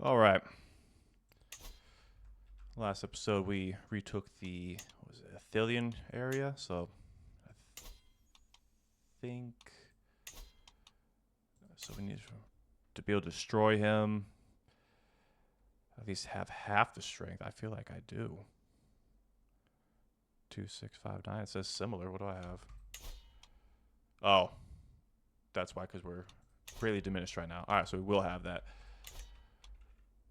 All right. Last episode we retook the what was it, Ithilian area, so I think we need to be able to destroy him. At least have half the strength. I feel like I do. 2, 6, 5, 9. It says similar. What do I have? Oh, that's why, because we're greatly diminished right now. All right, so we will have that.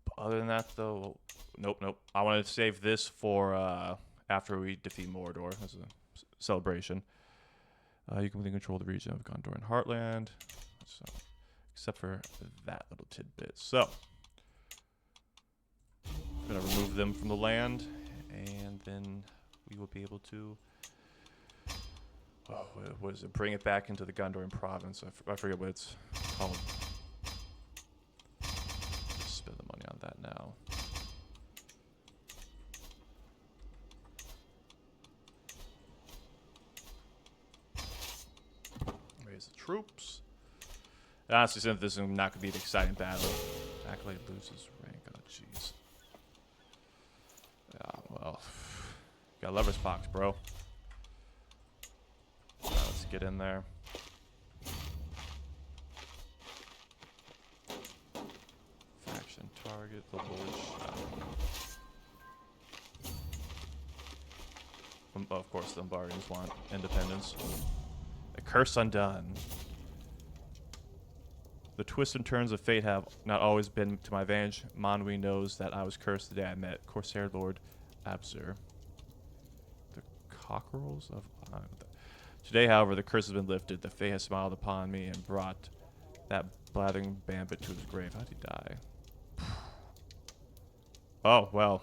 But other than that, though, nope. I want to save this for after we defeat Mordor as a celebration. You can control the region of Gondorian Heartland, so, except for that little tidbit. So, I'm going to remove them from the land, and then we will be able to, what is it, bring it back into the Gondorian province. I forget what it's called. Just spend the money on that now. Raise the troops. And honestly, since this is not going to be an exciting battle, Acolyte loses rank. Oh, jeez. Yeah, well, got lever's box, bro. Let's get in there. Faction target the village. Of course, the Lombardians want independence. The curse undone. The twists and turns of fate have not always been to my advantage. Manwë knows that I was cursed the day I met Corsair Lord Absur. The cockerels of... Today, however, the curse has been lifted. The fate has smiled upon me and brought that blathering bandit to his grave. How did he die? Oh, well.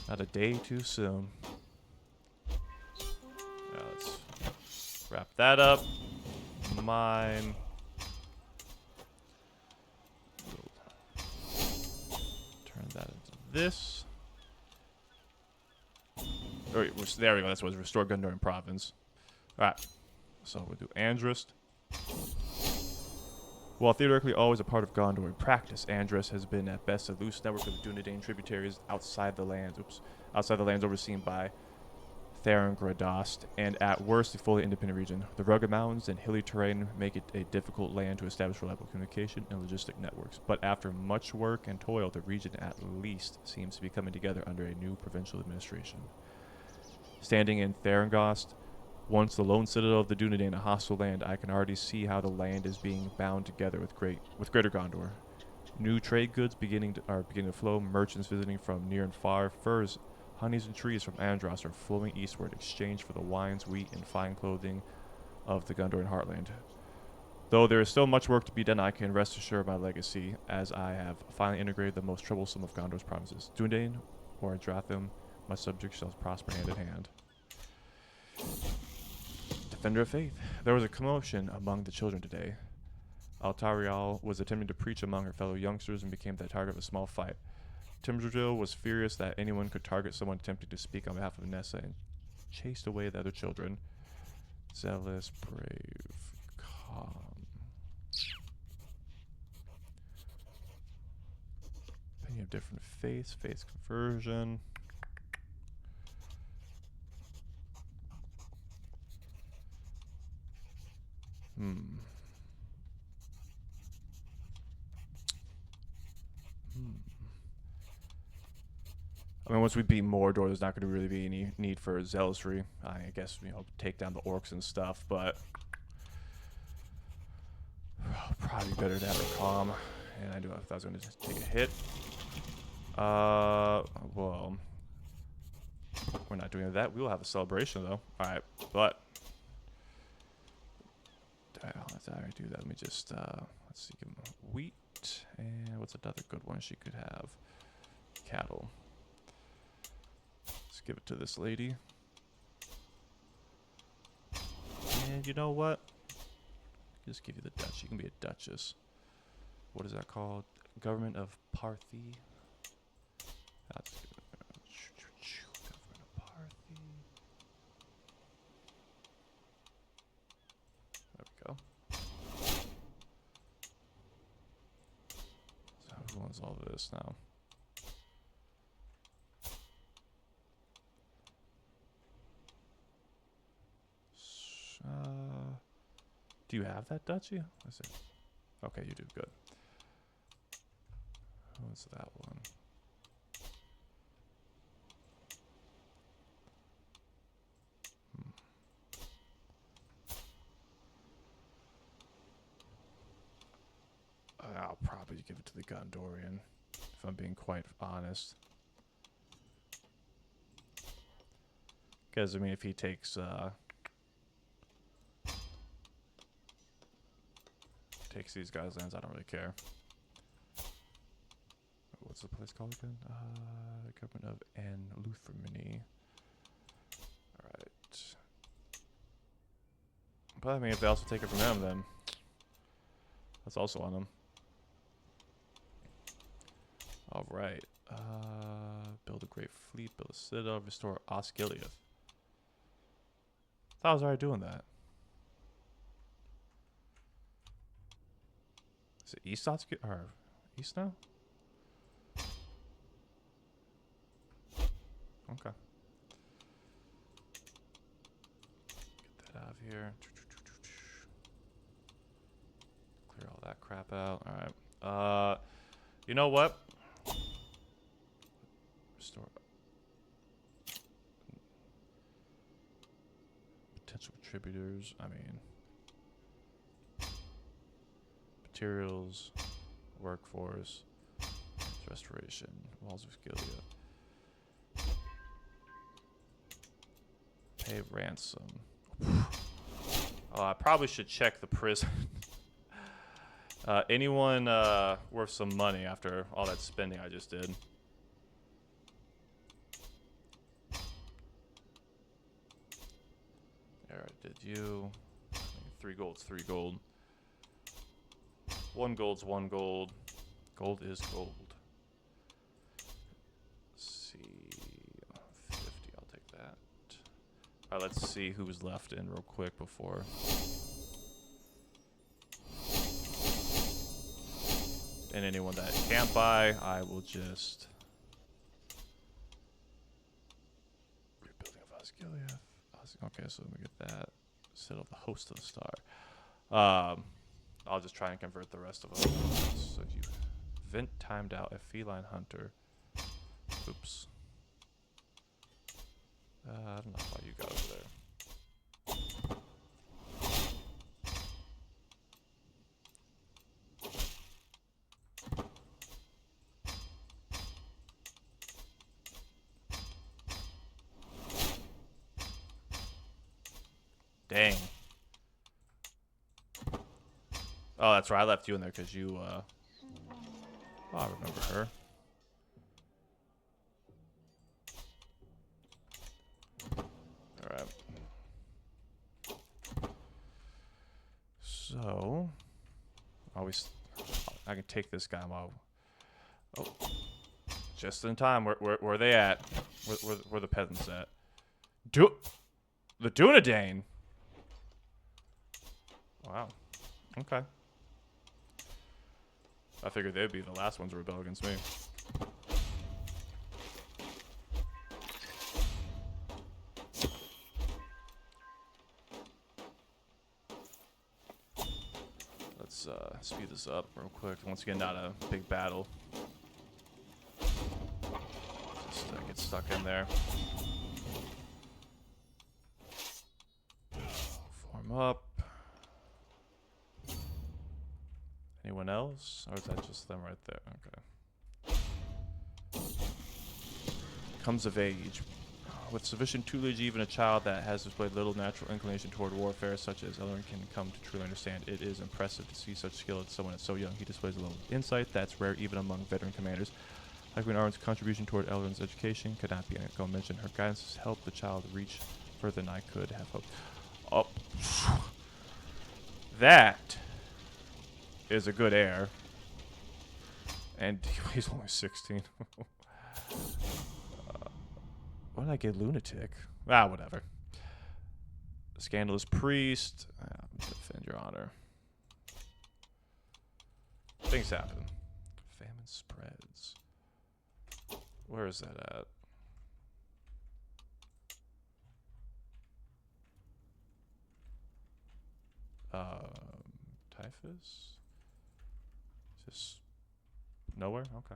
Not a day too soon. Yeah, let's wrap that up. Mine. Turn that into this. There we go. That's what it was. Restore Gondorian province. Alright. So we'll do Andrist. While theoretically always a part of Gondor in practice, Andrist has been at best a loose network of Dunedain tributaries outside the lands overseen by Theron Gradost, and at worst a fully independent region. The rugged mountains and hilly terrain make it a difficult land to establish reliable communication and logistic networks. But after much work and toil, the region at least seems to be coming together under a new provincial administration. Standing in Therongost, once the lone citadel of the Dunedain, a hostile land, I can already see how the land is being bound together with Greater Gondor. New trade goods beginning to flow. Merchants visiting from near and far. Furs, honeys, and trees from Andros are flowing eastward, exchanged for the wines, wheat, and fine clothing of the Gondorian heartland. Though there is still much work to be done, I can rest assured of my legacy, as I have finally integrated the most troublesome of Gondor's provinces. Dunedain or Adratham, my subjects shall prosper hand in hand. Defender of Faith. There was a commotion among the children today. Altarial was attempting to preach among her fellow youngsters and became the target of a small fight. Timdradil was furious that anyone could target someone attempting to speak on behalf of Nessa and chased away the other children. Zealous, brave, calm. Opinion of different faiths, faith conversion. I mean, once we beat Mordor, there's not going to really be any need for zealotry. I guess, take down the orcs and stuff, but probably better to have a calm. And I knew if I was going to take a hit. Well, we're not doing that. We will have a celebration, though. All right, but let's already do that. Let me just let's see, give him wheat, and what's another good one she could have? Cattle. Let's give it to this lady. And you know what? Just give you the Dutch. You can be a duchess. What is that called? Government of Parthi. That's Government of Parthi. There we go. So one's all this now? Do you have that duchy? I see. Okay, you do. Good. What's that one? I'll probably give it to the Gondorian, if I'm being quite honest. Because, I mean, if he takes these guys' lands, I don't really care. What's the place called again? Government of Luthermany. Alright. But, I mean, if they also take it from him, then that's also on them. Alright. Build a great fleet, build a citadel, restore Osgiliath. I thought I was already doing that. Is it East Osgiliath? Or East now? Okay. Get that out of here. Clear all that crap out. Alright. You know what? Restore. Potential contributors. I mean. Materials. Workforce. Restoration. Walls of Gilead. Pay ransom. Oh, I probably should check the prison. Anyone worth some money after all that spending I just did? Alright, did you? 3 gold's 3 gold. 1 gold's 1 gold. Gold is gold. Let's see. 50, I'll take that. Alright, let's see who's left in real quick before. And anyone that can't buy, I will just... Rebuilding of Osgiliath. Okay, so let me get that. Settle the host of the star. I'll just try and convert the rest of them. So you vent timed out a feline hunter. Oops. I don't know why you got over there. Dang. Oh, that's right. I left you in there because you, oh, I remember her. Alright. So, I can take this guy while, oh, just in time. Where are they at? Where the peasants at? The Dunedain. Wow. Okay. I figured they'd be the last ones to rebel against me. Let's speed this up real quick. Once again, not a big battle. Just get stuck in there. Form up. Anyone else? Or is that just them right there? Okay. Comes of age. With sufficient tutelage, even a child that has displayed little natural inclination toward warfare, such as Elrond, can come to truly understand. It is impressive to see such skill in someone that's so young. He displays a level of insight that's rare even among veteran commanders. Like when Arwen's contribution toward Elrond's education could not be mentioned. Her guidance has helped the child reach further than I could have hoped. Oh. That is a good heir. And he's only 16. What did I get? Lunatic? Ah, whatever. Scandalous priest. Defend your honor. Things happen. Famine spreads. Where is that at? Typhus? Just nowhere? Okay.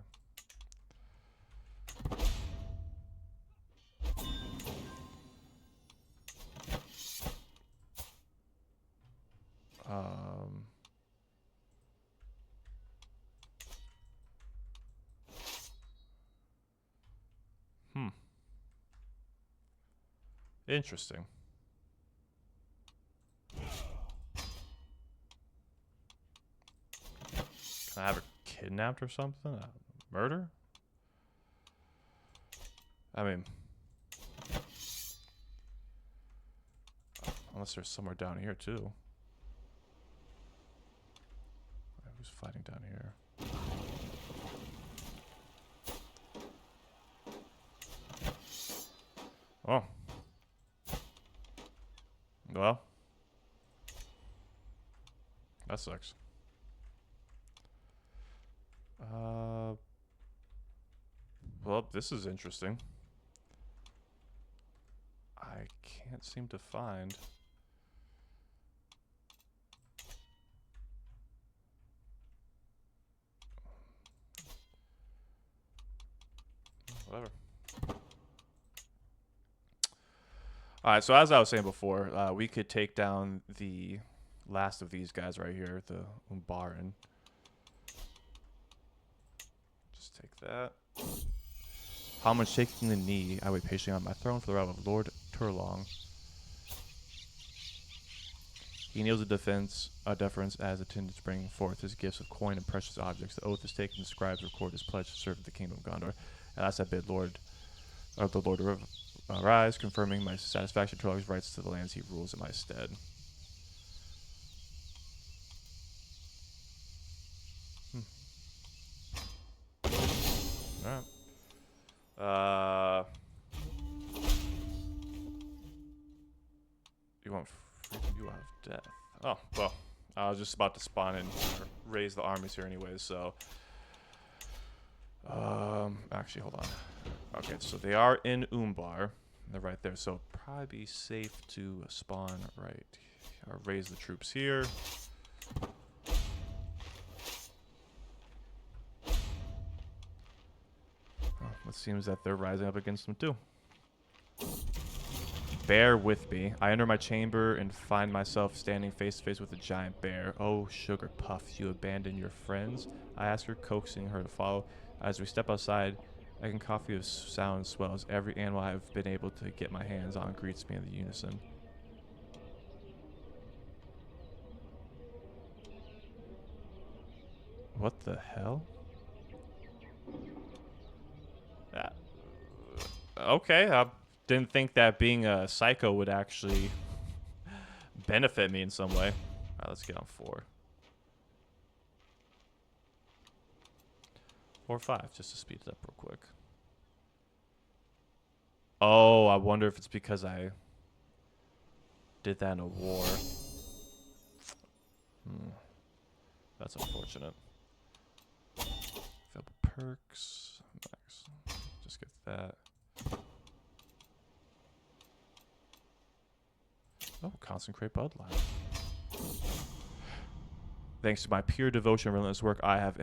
Interesting. Can I have her kidnapped or something? Murder? I mean, unless there's somewhere down here too. Who's fighting down here? Oh. Well. That sucks. Well, this is interesting. I can't seem to find... Whatever. Alright, so as I was saying before, we could take down the last of these guys right here, the Umbaran. Just take that. Homage taking the knee, I wait patiently on my throne for the realm of Lord Turlong. He kneels in deference as attendants bring forth his gifts of coin and precious objects. The oath is taken, the scribes record his pledge to serve the kingdom of Gondor. At last I bid the Lord arise, confirming my satisfaction to Turlong's rights to the lands he rules in my stead. Alright. You want freedom? You have death. Oh, well. I was just about to spawn in or raise the armies here anyways, so... actually, hold on. Okay, so they are in Umbar. They're right there, so probably be safe to spawn right... or raise the troops here. It seems that they're rising up against them too. Bear with me. I enter my chamber and find myself standing face to face with a giant bear. Oh, sugar puffs, you abandon your friends? I ask her, coaxing her to follow. As we step outside, I can coffee of sound swells. Every animal I've been able to get my hands on greets me in the unison. What the hell? Okay, I didn't think that being a psycho would actually benefit me in some way. Alright, let's get on 4. 4 or 5, just to speed it up real quick. Oh, I wonder if it's because I did that in a war. That's unfortunate. Available perks. Max. Just get that. Oh, consecrate bloodline. Thanks to my pure devotion and relentless work, I have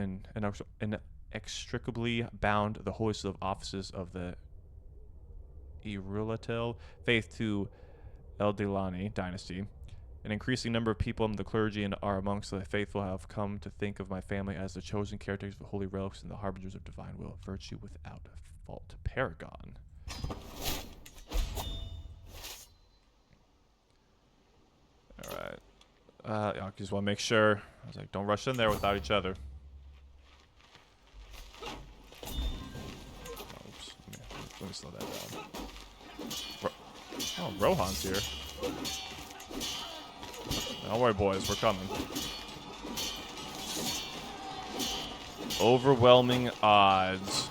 inextricably bound the holiest of offices of the Irulatel faith to Eldilani dynasty. An increasing number of people in the clergy and are amongst the faithful have come to think of my family as the chosen caretakers of the holy relics and the harbingers of divine will, virtue without fault. Paragon. Alright. I just want to make sure. I was like, don't rush in there without each other. Oh, oops. Let me slow that down. Oh, Rohan's here. Don't worry, boys. We're coming. Overwhelming odds.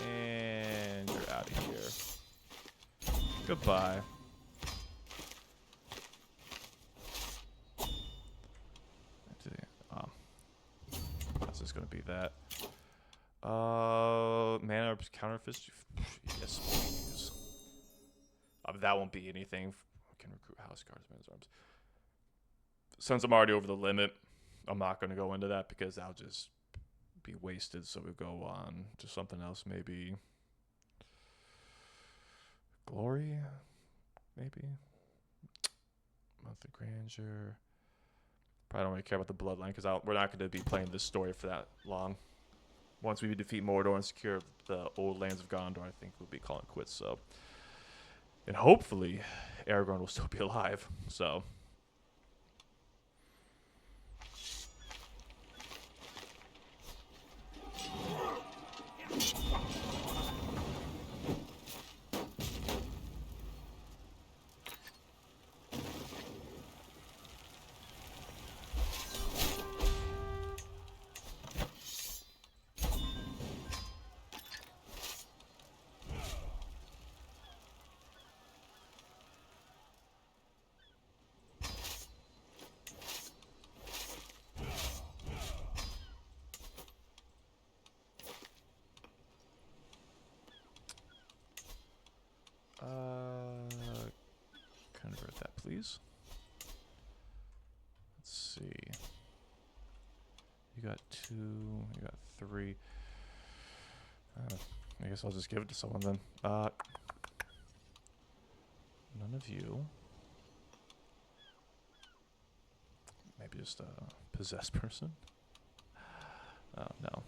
And you're out of here. Goodbye. That's just gonna be that. Mana orbs counter fist. Yes, please. That won't be anything. I can recruit house cards, man's arms. Since I'm already over the limit, I'm not gonna go into that because that'll just be wasted. So we go on to something else, maybe. Glory, maybe. Monthly Grandeur. Probably don't really care about the bloodline because we're not going to be playing this story for that long. Once we defeat Mordor and secure the old lands of Gondor, I think we'll be calling quits. So, and hopefully, Aragorn will still be alive. So. Convert that, please. Let's see. You got 2. You got 3. I guess I'll just give it to someone then. None of you. Maybe just a possessed person. Oh no.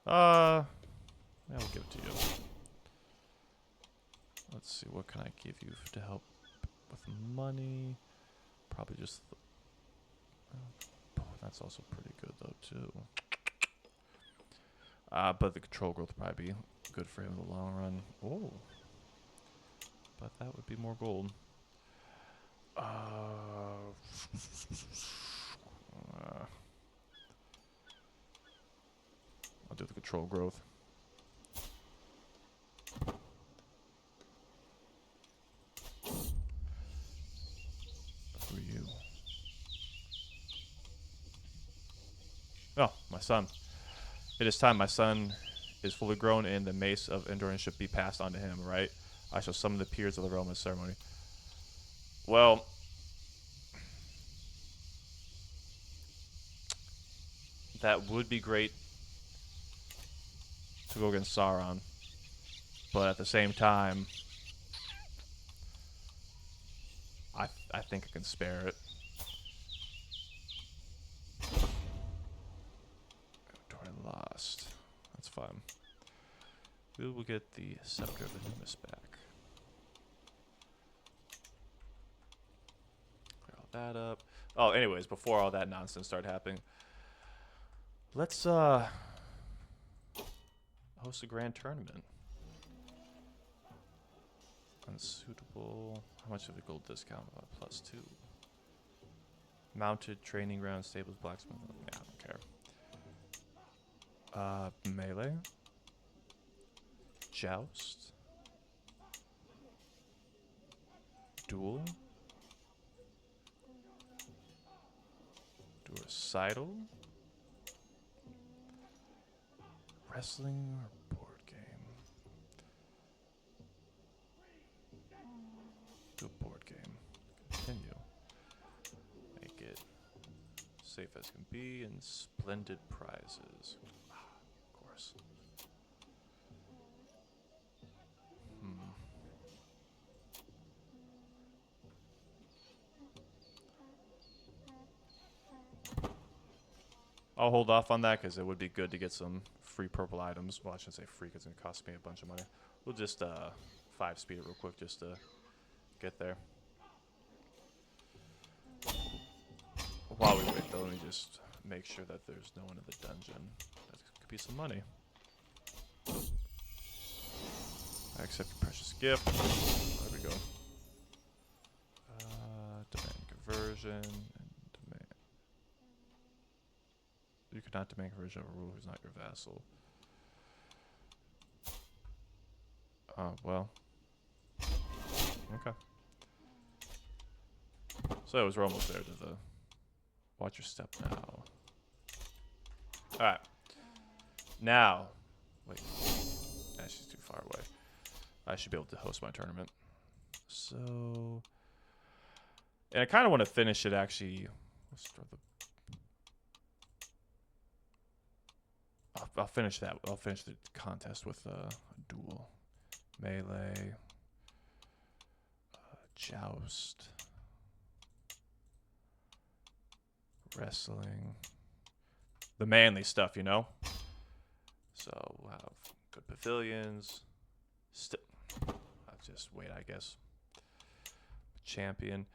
Yeah, we'll give it to you. Let's see, what can I give you to help with money? Probably just... that's also pretty good, though, too. But the control growth will probably be good for him in the long run. Oh. But that would be more gold. I'll do the control growth. Who are you? Oh, my son. It is time. My son is fully grown, and the mace of endurance should be passed on to him, right? I shall summon the peers of the realm in ceremony. Well, that would be great to go against Sauron, but at the same time, I think I can spare it. Gondorian lost. That's fine. We will get the Scepter of Anubis back. Clear all that up. Oh, anyways, before all that nonsense started happening, let's host a grand tournament. Unsuitable. How much of the gold discount? +2. Mounted training ground, stables, blacksmith. Yeah, I don't care. Melee. Joust. Duel. Do a recital. Wrestling or board game? Do a board game. Continue. Make it safe as can be and splendid prizes. Of course. I'll hold off on that because it would be good to get some free purple items. Well, I shouldn't say free because it's going to cost me a bunch of money. We'll just 5-speed it real quick just to get there. While we wait, though, let me just make sure that there's no one in the dungeon. That could be some money. I accept your precious gift. There we go. Demand conversion. You could not demand conversion of a ruler who's not your vassal. Well. Okay. So we're almost there to the... Watch your step now. All right. Now, wait. Nah, she's too far away. I should be able to host my tournament. So, and I kind of want to finish it actually. Let's start the. I'll finish that. I'll finish the contest with a duel, melee, joust, wrestling, the manly stuff, you know. So we'll have good pavilions. I'll just wait, I guess. Champion.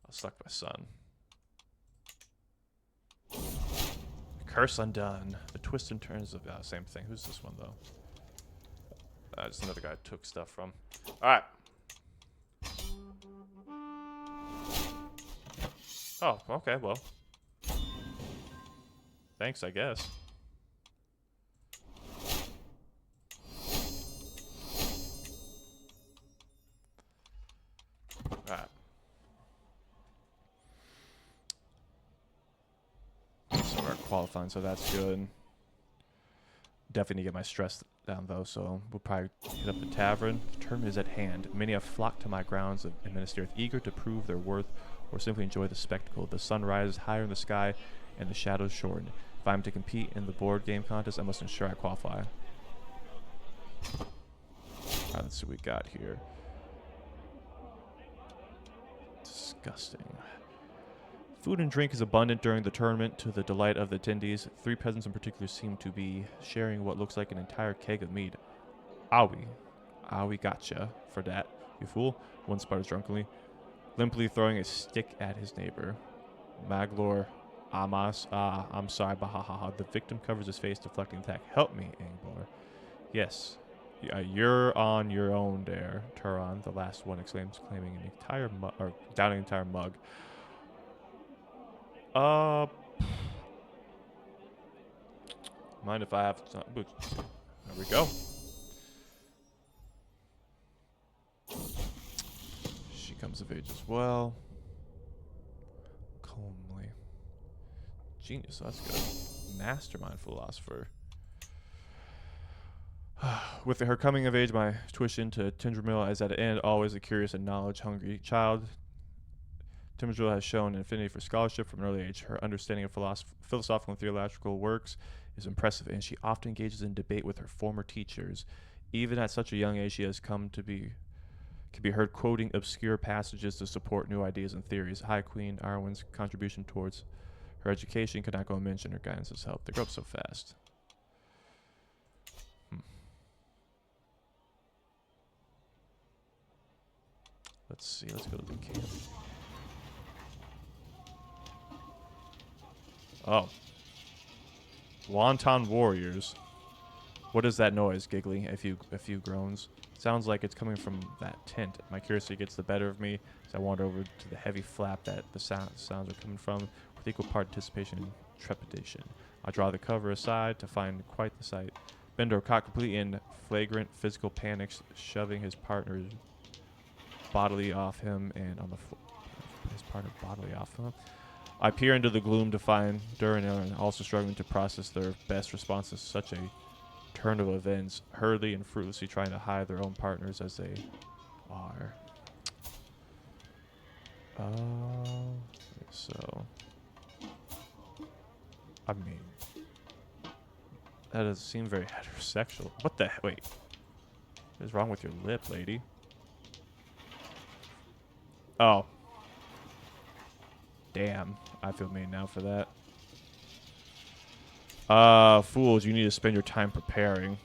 I'll select my son. Curse undone. The twists and turns of same thing. Who's this one though? Just another guy I took stuff from. All right. Oh, okay. Well, thanks, I guess. All right. So we're qualifying, so that's good. Definitely need to get my stress down though, so we'll probably hit up the tavern. The tournament is at hand. Many have flocked to my grounds of Minis Ithil, eager to prove their worth or simply enjoy the spectacle. The sun rises higher in the sky and the shadows shorten. If I'm to compete in the board game contest, I must ensure I qualify. Alright, let's see what we got here. Disgusting. Food and drink is abundant during the tournament to the delight of the attendees. 3 peasants in particular seem to be sharing what looks like an entire keg of mead. Owie gotcha for that, you fool, one sputters drunkenly, limply throwing a stick at his neighbor. Maglor, Amas, I'm sorry, bahahaha. The victim covers his face, deflecting the attack. Help me, Angbor. Yes, you're on your own there, Turon, the last one exclaims, claiming an entire downing an entire mug. Mind if I have some? There we go. She comes of age as well. Calmly. Genius, that's good. Mastermind philosopher. With her coming of age, my tuition to Tindramil is at an end, always a curious and knowledge-hungry child. Tindramil has shown an affinity for scholarship from an early age. Her understanding of philosophical and theological works is impressive, and she often engages in debate with her former teachers. Even at such a young age, she has can be heard quoting obscure passages to support new ideas and theories. High Queen Arwen's contribution towards her education could not go unmentioned. Her guidance has helped. They grow up so fast. Let's see. Let's go to the camp. Oh. Wonton warriors. What is that noise? Giggly. A few groans. Sounds like it's coming from that tent. My curiosity gets the better of me as I wander over to the heavy flap that the sounds are coming from, with equal participation and trepidation. I draw the cover aside to find quite the sight. Bendor, caught completely in flagrant physical panic, shoving his partner bodily off him and on the his partner bodily off him. I peer into the gloom to find Durin and also struggling to process their best responses to such a turn of events, hurriedly and fruitlessly trying to hide their own partners as they are. So, I mean, that doesn't seem very heterosexual. What the wait? What is wrong with your lip, lady? Oh. Damn. I feel mean now for that. Fools, you need to spend your time preparing.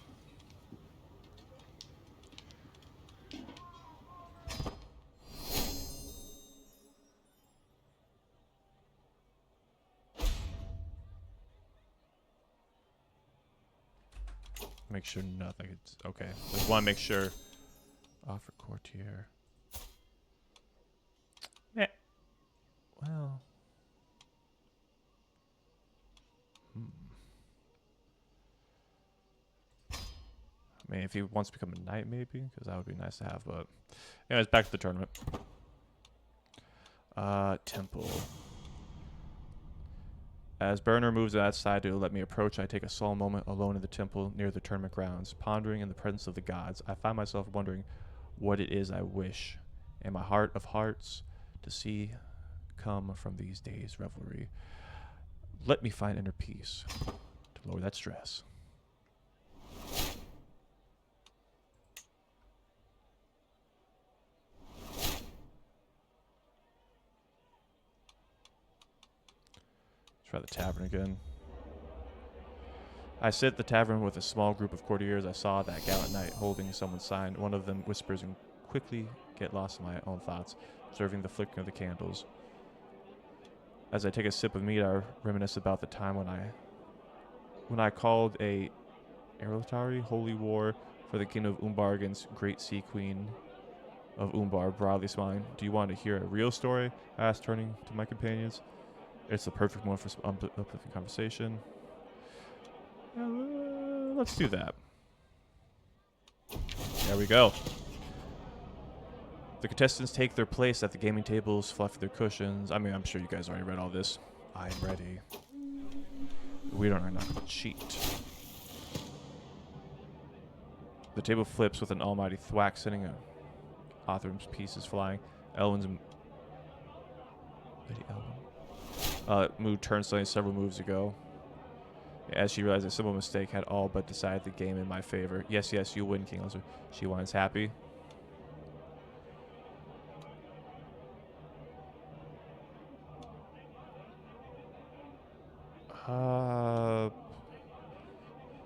Make sure nothing. Okay. Just want to make sure. Offer courtier. Yeah. Well. I mean, if he wants to become a knight, maybe, because that would be nice to have. But, anyways, back to the tournament. Temple. As Burner moves to that side to let me approach, I take a solemn moment alone in the temple near the tournament grounds, pondering in the presence of the gods. I find myself wondering what it is I wish, in my heart of hearts, to see come from these days' revelry. Let me find inner peace to lower that stress. Try the tavern again. I sit at the tavern with a small group of courtiers. I saw that gallant knight holding someone's sign. One of them whispers and quickly get lost in my own thoughts, observing the flickering of the candles. As I take a sip of mead, I reminisce about the time when I called a Erotari holy war for the king of Umbar against great sea queen of Umbar, broadly smiling. Do you want to hear a real story? I asked, turning to my companions. It's the perfect one for some uplifting conversation. Let's do that. There we go. The contestants take their place at the gaming tables, fluff their cushions. I mean, I'm sure you guys already read all this. I'm ready. We're not going to cheat. The table flips with an almighty thwack, sending a Othram's pieces flying. Elwyn's Lady Elwyn mood turned suddenly several moves ago. As she realized a simple mistake had all but decided the game in my favor. Yes, yes, you win, King Elizabeth. She whines happy.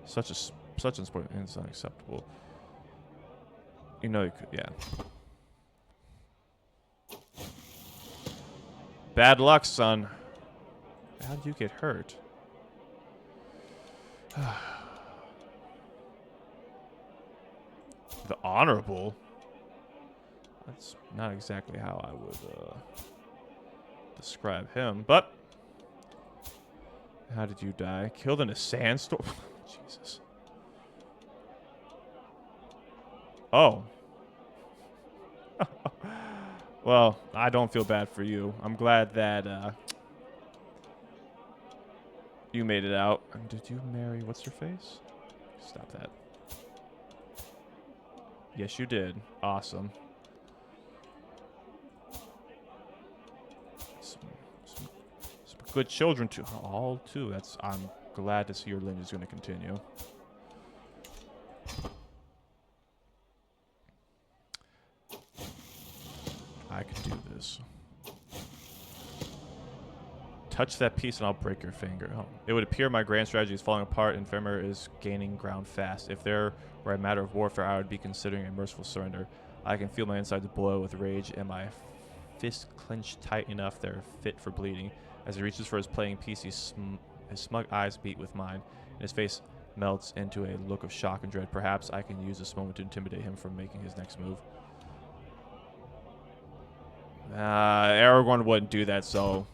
Such an sport is unacceptable. You know you could, yeah. Bad luck, son. How did you get hurt? The Honorable? That's not exactly how I would describe him, but... How did you die? Killed in a sandstorm? Jesus. Oh. Well, I don't feel bad for you. I'm glad that you made it out. Did you marry what's her face? Stop that. Yes, you did. Awesome. Some good children too. All too. I'm glad to see your lineage is going to continue. I can do this. Touch that piece and I'll break your finger. Oh. It would appear my grand strategy is falling apart and Femmer is gaining ground fast. If there were a matter of warfare, I would be considering a merciful surrender. I can feel my insides blow with rage and my fists clenched tight enough they're fit for bleeding. As he reaches for his playing piece, his smug eyes beat with mine, and his face melts into a look of shock and dread. Perhaps I can use this moment to intimidate him from making his next move. Aragorn wouldn't do that, so...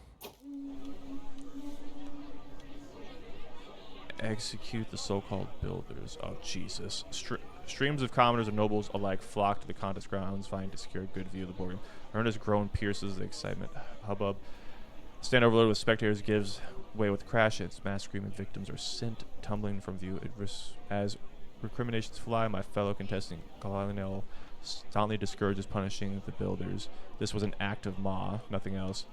Execute the so-called builders. Oh, Jesus. Streams of commoners and nobles alike flock to the contest grounds, vying to secure a good view of the boardroom. Earnest groan pierces the excitement. Hubbub. Stand overloaded with spectators gives way with crash. Its mass screaming victims are sent tumbling from view. As recriminations fly, my fellow contestant Galadriel staunchly discourages punishing the builders. This was an act of maw, nothing else.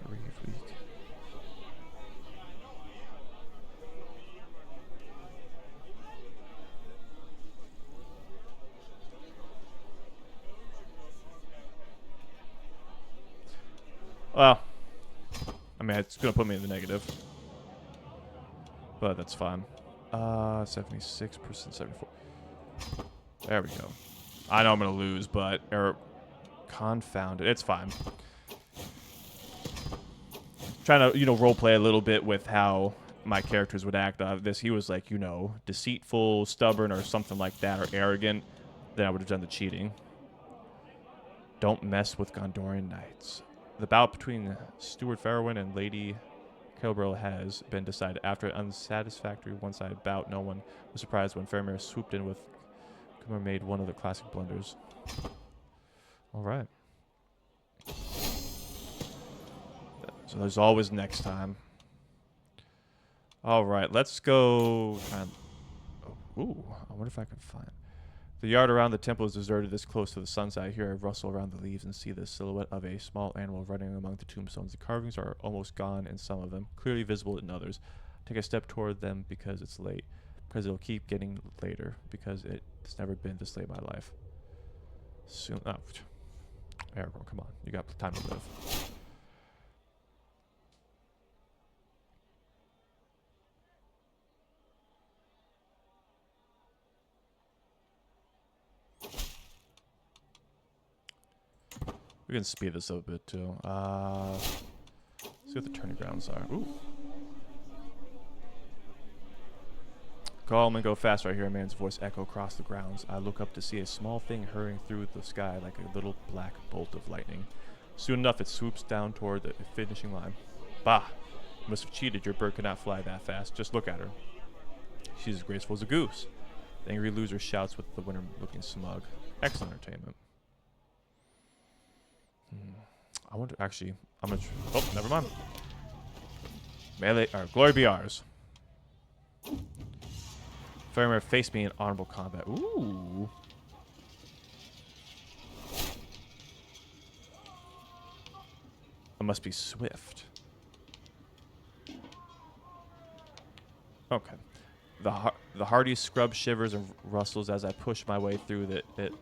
Bereaved week. Well, I mean, it's going to put me in the negative. But that's fine. 76%, 74. There we go. I know I'm going to lose, but confound it. It's fine. Trying to, role play a little bit with how my characters would act. He was like, deceitful, stubborn, or something like that, or arrogant. Then I would have done the cheating. Don't mess with Gondorian knights. The bout between Stuart Farrowyn and Lady Kelbril has been decided. After an unsatisfactory one-sided bout, no one was surprised when Faramir swooped in with Kumar made one of the classic blunders. All right. So there's always next time. All right, let's go. Ooh, I wonder if I can find. The yard around the temple is deserted this close to the sunset. I hear a rustle around the leaves and see the silhouette of a small animal running among the tombstones. The carvings are almost gone in some of them, clearly visible in others. Take a step toward them because it's late. Because it'll keep getting later. Because it's never been this late in my life. Soon. Oh, Aragorn, come on. You got time to live. We can speed this up a bit too. See what the turning grounds are. Ooh. Calm and go fast. I hear a man's voice echo across the grounds. I look up to see a small thing hurrying through the sky like a little black bolt of lightning. Soon enough, it swoops down toward the finishing line. Bah! You must have cheated. Your bird could not fly that fast. Just look at her. She's as graceful as a goose. The angry loser shouts with the winner looking smug. Excellent entertainment. I wonder, actually, I'm gonna, oh, never mind. Melee, or glory be ours. Faramir faced me in honorable combat. Ooh. I must be swift. Okay. The hardy scrub shivers and rustles as I push my way through the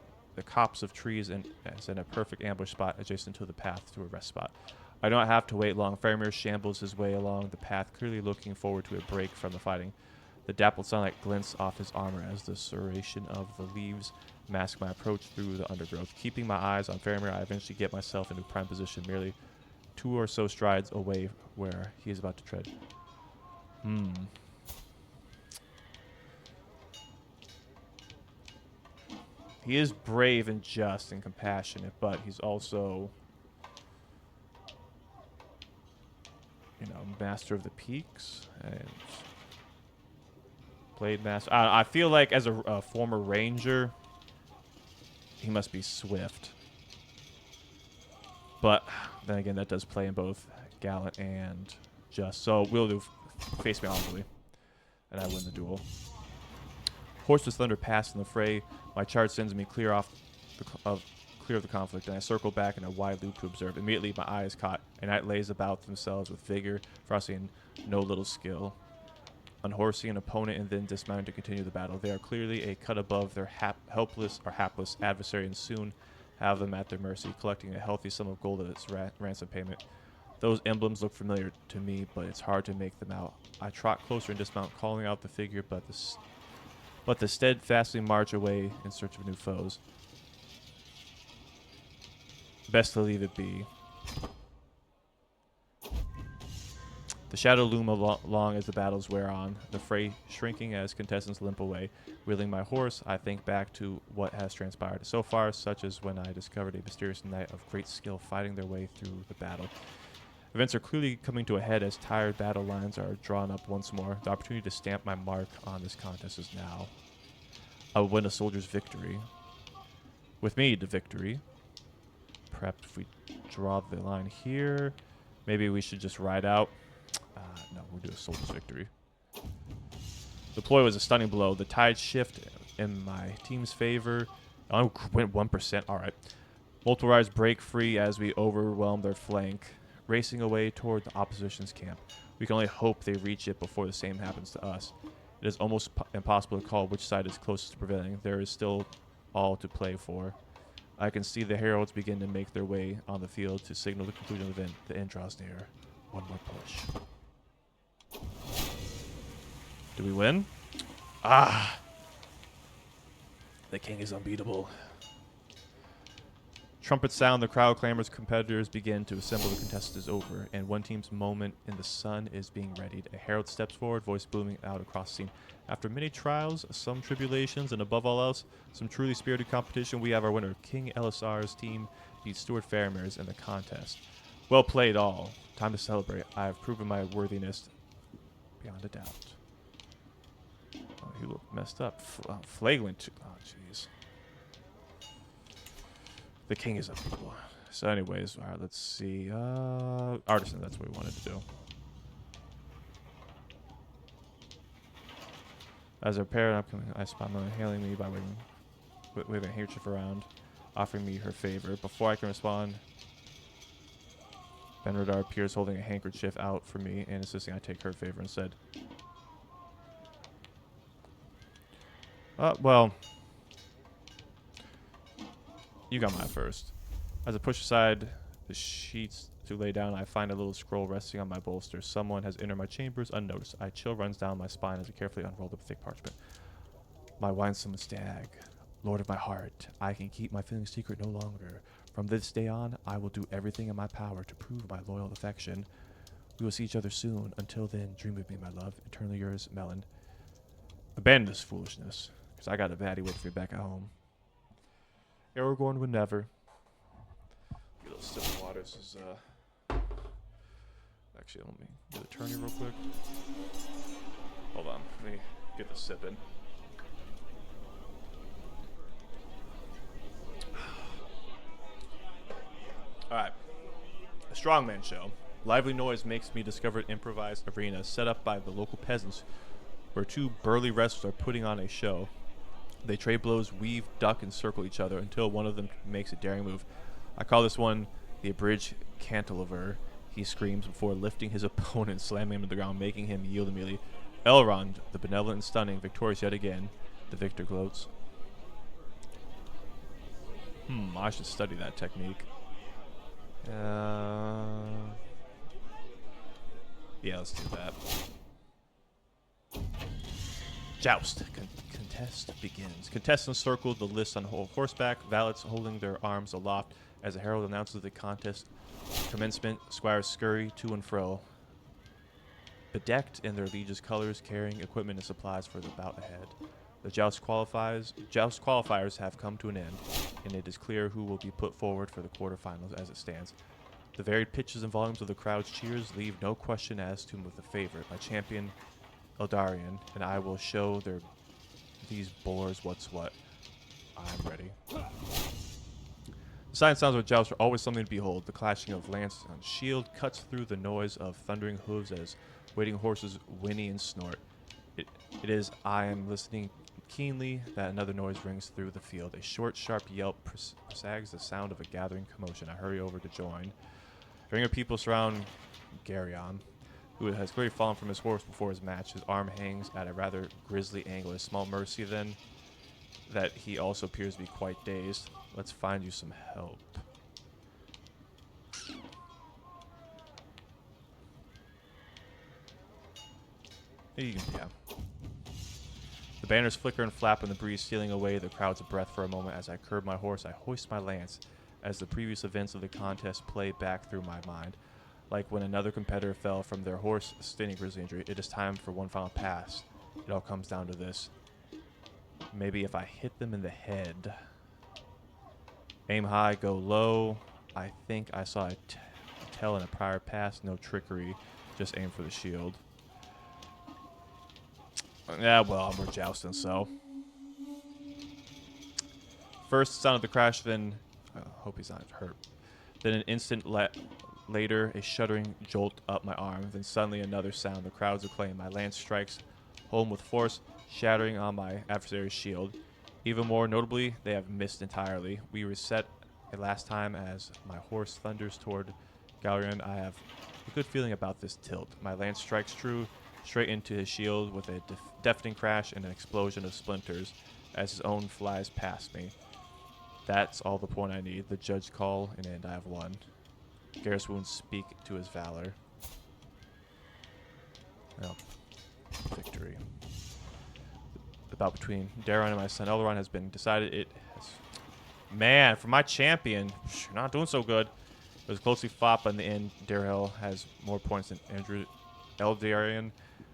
copse of trees and as in a perfect ambush spot adjacent to the path to a rest spot. I don't have to wait long. Faramir shambles his way along the path, clearly looking forward to a break from the fighting. The dappled sunlight glints off his armor as the serration of the leaves mask my approach through the undergrowth. Keeping my eyes on Faramir, I eventually get myself into prime position, merely 2 or so strides away where he is about to tread. He is brave and just and compassionate, but he's also, you know, master of the peaks and blade master. I feel like as a former ranger, he must be swift. But then again, that does play in both gallant and just. So we'll do face me honorably, and I win the duel. Horse with thunder passed in the fray. My charge sends me clear of the conflict, and I circle back in a wide loop to observe. Immediately, my eye is caught, and knight lays about themselves with vigor, frosting no little skill. Unhorsing an opponent and then dismounting to continue the battle. They are clearly a cut above their helpless or hapless adversary, and soon have them at their mercy, collecting a healthy sum of gold as ransom payment. Those emblems look familiar to me, but it's hard to make them out. I trot closer and dismount, calling out the figure, but the steadfastly march away in search of new foes. Best to leave it be. The shadow loom along as the battles wear on, the fray shrinking as contestants limp away. Wheeling my horse, I think back to what has transpired so far, such as when I discovered a mysterious knight of great skill fighting their way through the battle. Events are clearly coming to a head as tired battle lines are drawn up once more. The opportunity to stamp my mark on this contest is now. I will win a soldier's victory. With me to victory. Perhaps if we draw the line here, maybe we should just ride out. No, we'll do a soldier's victory. The ploy was a stunning blow. The tide shift in my team's favor. I went 1%. All right. Multiple riders break free as we overwhelm their flank, racing away toward the opposition's camp. We can only hope they reach it before the same happens to us. It is almost impossible to call which side is closest to prevailing. There is still all to play for. I can see the heralds begin to make their way on the field to signal the conclusion of the event. The end draws near. One more push. Do we win? Ah! The king is unbeatable. Trumpets sound, the crowd clamors, competitors begin to assemble, the contest is over, and one team's moment in the sun is being readied. A herald steps forward, voice booming out across the scene. After many trials, some tribulations, and above all else, some truly spirited competition, we have our winner. King LSR's team beats Stuart Faramir's in the contest. Well played all. Time to celebrate. I have proven my worthiness beyond a doubt. Oh, he looked messed up. Flagrant. Oh, jeez. The king is unbeatable. So anyways, all right, let's see. Artisan, that's what we wanted to do. As a pair, I spot Melon hailing me by waving a handkerchief around, offering me her favor. Before I can respond, Benradar appears holding a handkerchief out for me and insisting I take her favor instead. Well, you got mine first. As I push aside the sheets to lay down, I find a little scroll resting on my bolster. Someone has entered my chambers unnoticed. A chill runs down my spine as I carefully unroll the thick parchment. My winsome stag, lord of my heart, I can keep my feelings secret no longer. From this day on, I will do everything in my power to prove my loyal affection. We will see each other soon. Until then, dream of me, my love. Eternally yours, Melon. Abandon this foolishness, because I got a baddie waiting for me back at home. Aragorn would never. Get a little sip of water. This is, actually, let me get a turn here real quick. Hold on. Let me get the sip in. Alright. A strongman show. Lively noise makes me discover an improvised arena set up by the local peasants where two burly wrestlers are putting on a show. They trade blows, weave, duck, and circle each other until one of them makes a daring move. I call this one the abridged cantilever. He screams before lifting his opponent, slamming him to the ground, making him yield immediately. Elrond, the benevolent and stunning, victorious yet again. The victor gloats. I should study that technique. Yeah, let's do that. Joust. Contest begins. Contestants circle the list on horseback, valets holding their arms aloft as the herald announces the contest commencement. Squires scurry to and fro, bedecked in their liege's colors, carrying equipment and supplies for the bout ahead. The joust qualifiers have come to an end, and it is clear who will be put forward for the quarterfinals as it stands. The varied pitches and volumes of the crowd's cheers leave no question as to the favorite, my champion, Eldarian, and I will show these boars what's what. I'm ready. The silent sounds of joust are always something to behold. The clashing of lance on shield cuts through the noise of thundering hooves as waiting horses whinny and snort. It is I am listening keenly that another noise rings through the field. A short, sharp yelp presages the sound of a gathering commotion. I hurry over to join. A ring of people surround Garion, who has clearly fallen from his horse before his match. His arm hangs at a rather grisly angle. A small mercy, then, that he also appears to be quite dazed. Let's find you some help. Yeah. The banners flicker and flap in the breeze, stealing away the crowd's breath for a moment. As I curb my horse, I hoist my lance as the previous events of the contest play back through my mind. Like when another competitor fell from their horse, sustaining grisly injury, it is time for one final pass. It all comes down to this. Maybe if I hit them in the head. Aim high, go low. I think I saw a tell in a prior pass. No trickery. Just aim for the shield. Yeah, well, we're jousting, so. First sound of the crash, then... hope he's not hurt. Then an instant later, a shuddering jolt up my arm. Then suddenly another sound. The crowds acclaim. My lance strikes home with force, shattering on my adversary's shield. Even more notably, they have missed entirely. We reset a last time as my horse thunders toward Galarian. I have a good feeling about this tilt. My lance strikes true, straight into his shield with a deafening crash and an explosion of splinters as his own flies past me. That's all the point I need. The judge call, and I have won. Garrus wounds speak to his valor. Well, victory. The bout between Daron and my son Elrond has been decided. It has... Man, for my champion, you're not doing so good. It was closely fought, but in the end, Darrell has more points than Eldarian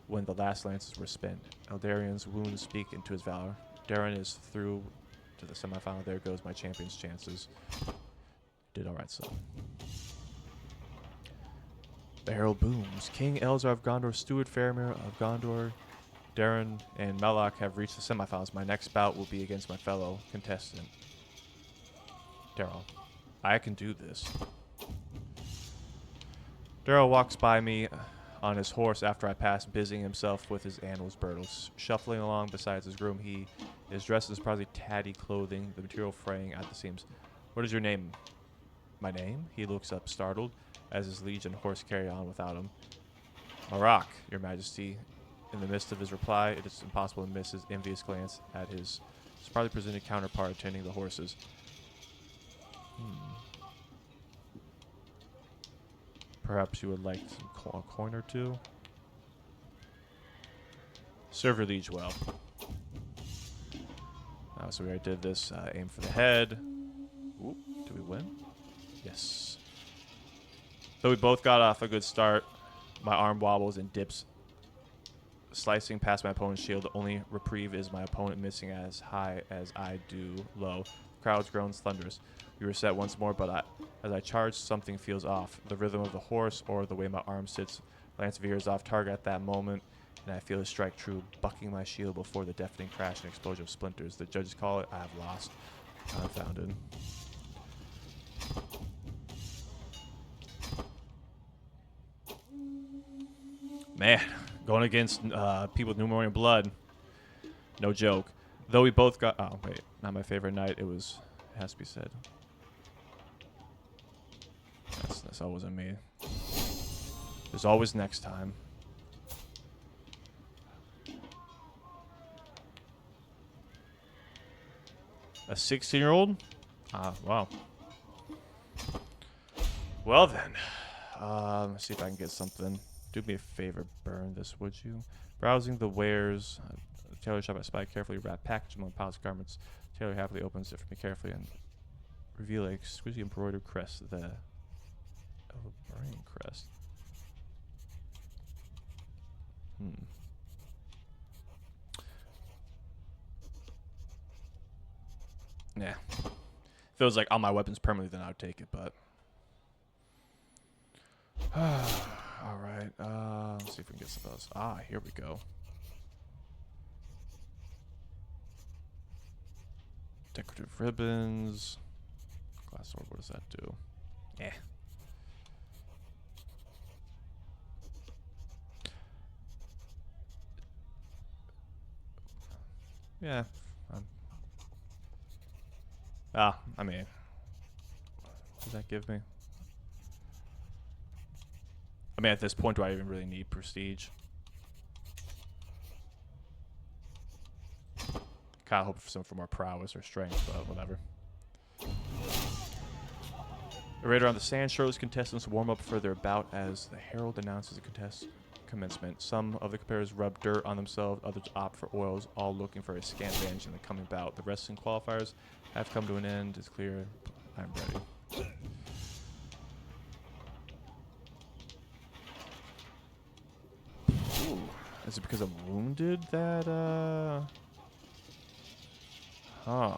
when the last lances were spent. Eldarian's wounds speak into his valor. Darren is through to the semifinal. There goes my champion's chances. Did all right, son. The herald booms. King Elzar of Gondor, Steward Faramir of Gondor, Darren, and Melloc have reached the semifinals. My next bout will be against my fellow contestant, Daryl. I can do this. Daryl walks by me on his horse after I pass, busying himself with his animal's burdles. Shuffling along beside his groom, he is dressed in surprisingly tatty clothing, the material fraying at the seams. What is your name? My name? He looks up, startled, as his liege and horse carry on without him. Marak, your majesty. In the midst of his reply, it is impossible to miss his envious glance at his smartly presented counterpart attending the horses. Perhaps you would like a coin or two? Serve your liege well. So we already did this. Aim for the head. Ooh, did we win? Yes. Though we both got off a good start, my arm wobbles and dips, slicing past my opponent's shield. The only reprieve is my opponent missing as high as I do low. The crowd's groans thunderous. We reset once more, but as I charge, something feels off. The rhythm of the horse or the way my arm sits. Lance veers off target at that moment, and I feel his strike true, bucking my shield before the deafening crash and explosion of splinters. The judges call it, I have lost. Confounded. Man, going against people with Numerian blood, no joke. Though we both got... Oh, wait. Not my favorite knight. It has to be said. That wasn't me. There's always next time. A 16-year-old? Wow. Well then. Let's see if I can get something. Do me a favor, burn this, would you? Browsing the wares. Tailor shop I spy carefully wrapped package among piles of garments. Tailor happily opens it for me carefully and reveal a exquisitely embroidered crest. The brain crest. Yeah. Feels like all my weapons permanently, then I would take it, but. Alright. Let's see if we can get some of those. Here we go. Decorative ribbons. Glass sword, what does that do? Yeah. Yeah. I mean, what does that give me? I mean, at this point, do I even really need prestige? Kind of hope for some for more prowess or strength, but whatever. Right around the sand shores, contestants warm up for their bout as the herald announces the contest commencement. Some of the competitors rub dirt on themselves, others opt for oils, all looking for a scant advantage in the coming bout. The wrestling qualifiers have come to an end. It's clear. I'm ready. Ooh. Is it because I'm wounded that, Huh.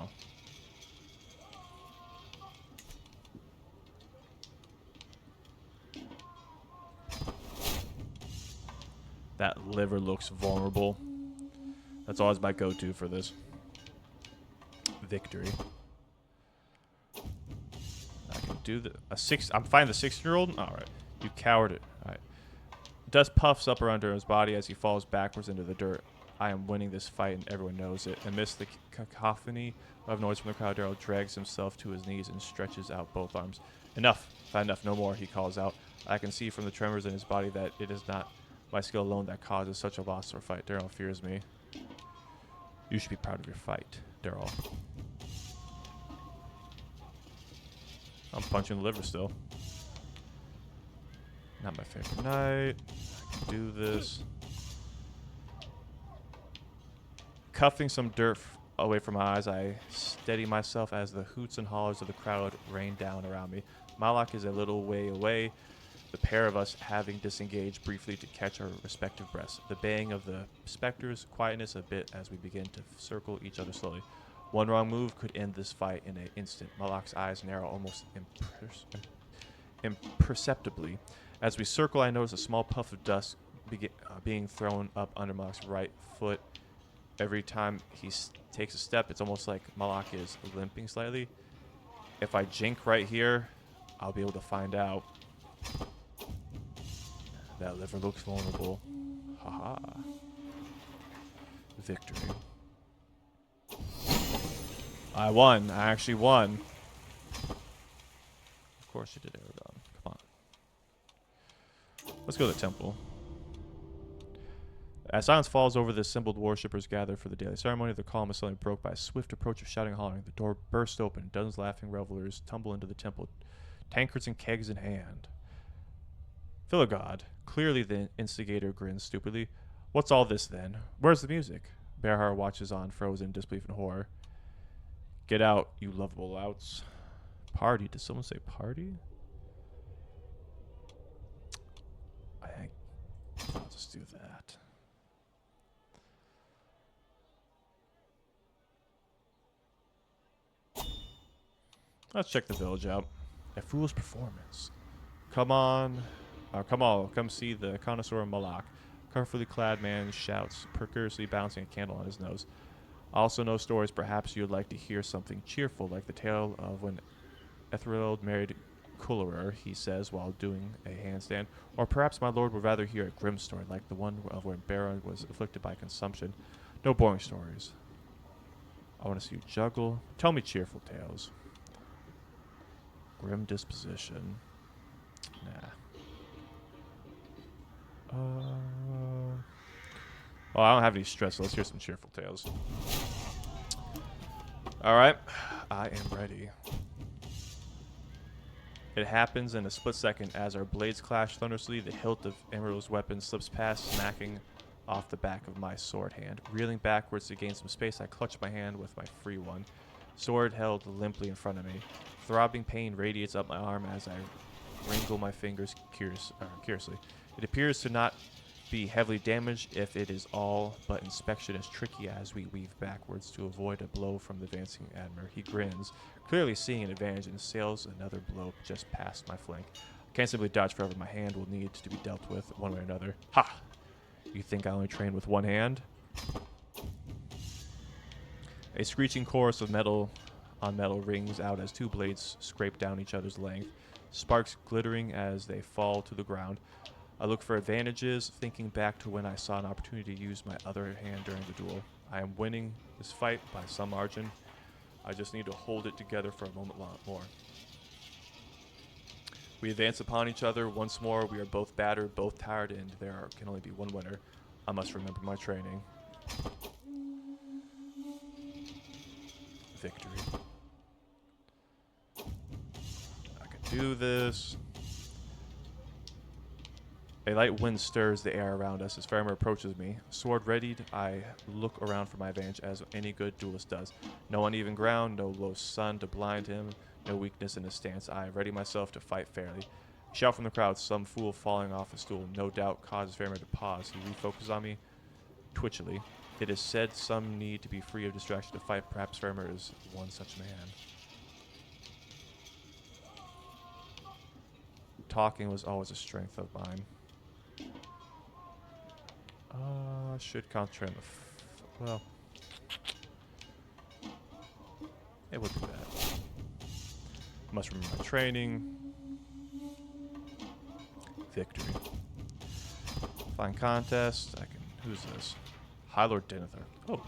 That liver looks vulnerable. That's always my go-to for this. Victory. I can do the I'm fighting the 16-year-old. All right, you coward. All right. Dust puffs up around his body as he falls backwards into the dirt. I am winning this fight, and everyone knows it. Amidst the cacophony of noise from the crowd, Daryl drags himself to his knees and stretches out both arms. Enough. Enough. No more, he calls out. I can see from the tremors in his body that it is not my skill alone that causes such a loss or fight. Daryl fears me. You should be proud of your fight, Daryl. I'm punching the liver still. Not my favorite knight. I can do this. Cuffing some dirt away from my eyes, I steady myself as the hoots and hollers of the crowd rain down around me. Malak is a little way away, the pair of us having disengaged briefly to catch our respective breaths. The baying of the specters, quietness a bit as we begin to circle each other slowly. One wrong move could end this fight in an instant. Malak's eyes narrow almost imperceptibly. As we circle, I notice a small puff of dust being thrown up under Malak's right foot. Every time he takes a step, it's almost like Malak is limping slightly. If I jink right here, I'll be able to find out. That liver looks vulnerable. Haha. Victory. I won. I actually won. Of course you did, Aragon. Come on. Let's go to the temple. As silence falls over, the assembled worshippers gather for the daily ceremony. The calm is suddenly broke by a swift approach of shouting and hollering. The door bursts open. Dozens of laughing revelers tumble into the temple, tankards and kegs in hand. Philogod, clearly the instigator, grins stupidly. What's all this then? Where's the music? Berhar watches on, frozen in disbelief and horror. Get out, you lovable louts. Party? Did someone say party? I think I'll just do that. Let's check the village out. A fool's performance. Come on. Come see the connoisseur Malak. Colorfully clad man shouts, precariously bouncing a candle on his nose. I also know stories. Perhaps you'd like to hear something cheerful, like the tale of when Ithil married Kullerer, he says while doing a handstand. Or perhaps my lord would rather hear a grim story, like the one of when Baron was afflicted by consumption. No boring stories. I want to see you juggle. Tell me cheerful tales. Grim disposition. Nah. Well, I don't have any stress, so let's hear some cheerful tales. Alright. I am ready. It happens in a split second as our blades clash thunderously. The hilt of Emerald's weapon slips past, smacking off the back of my sword hand. Reeling backwards to gain some space, I clutch my hand with my free one. Sword held limply in front of me. Throbbing pain radiates up my arm as I wrinkle my fingers curiously. It appears to not be heavily damaged if it is all but inspection as tricky as we weave backwards to avoid a blow from the advancing Admiral. He grins, clearly seeing an advantage, and sails another blow just past my flank. I can't simply dodge forever. My hand will need to be dealt with one way or another. Ha! You think I only train with one hand? A screeching chorus of metal on metal rings out as two blades scrape down each other's length, sparks glittering as they fall to the ground. I look for advantages, thinking back to when I saw an opportunity to use my other hand during the duel. I am winning this fight by some margin. I just need to hold it together for a moment more. We advance upon each other once more. We are both battered, both tired, and there can only be one winner. I must remember my training. Victory. I can do this. A light wind stirs the air around us as Faramir approaches me. Sword readied, I look around for my advantage as any good duelist does. No uneven ground, no low sun to blind him, no weakness in his stance. I ready myself to fight fairly. Shout from the crowd, some fool falling off a stool, no doubt causes Faramir to pause. He refocuses on me twitchily. It is said some need to be free of distraction to fight. Perhaps Faramir is one such man. Talking was always a strength of mine. Should concentrate on the well, it would do that. Must remember my training. Victory. Find contest. I can. Who's this? High Lord Denethor. Oh.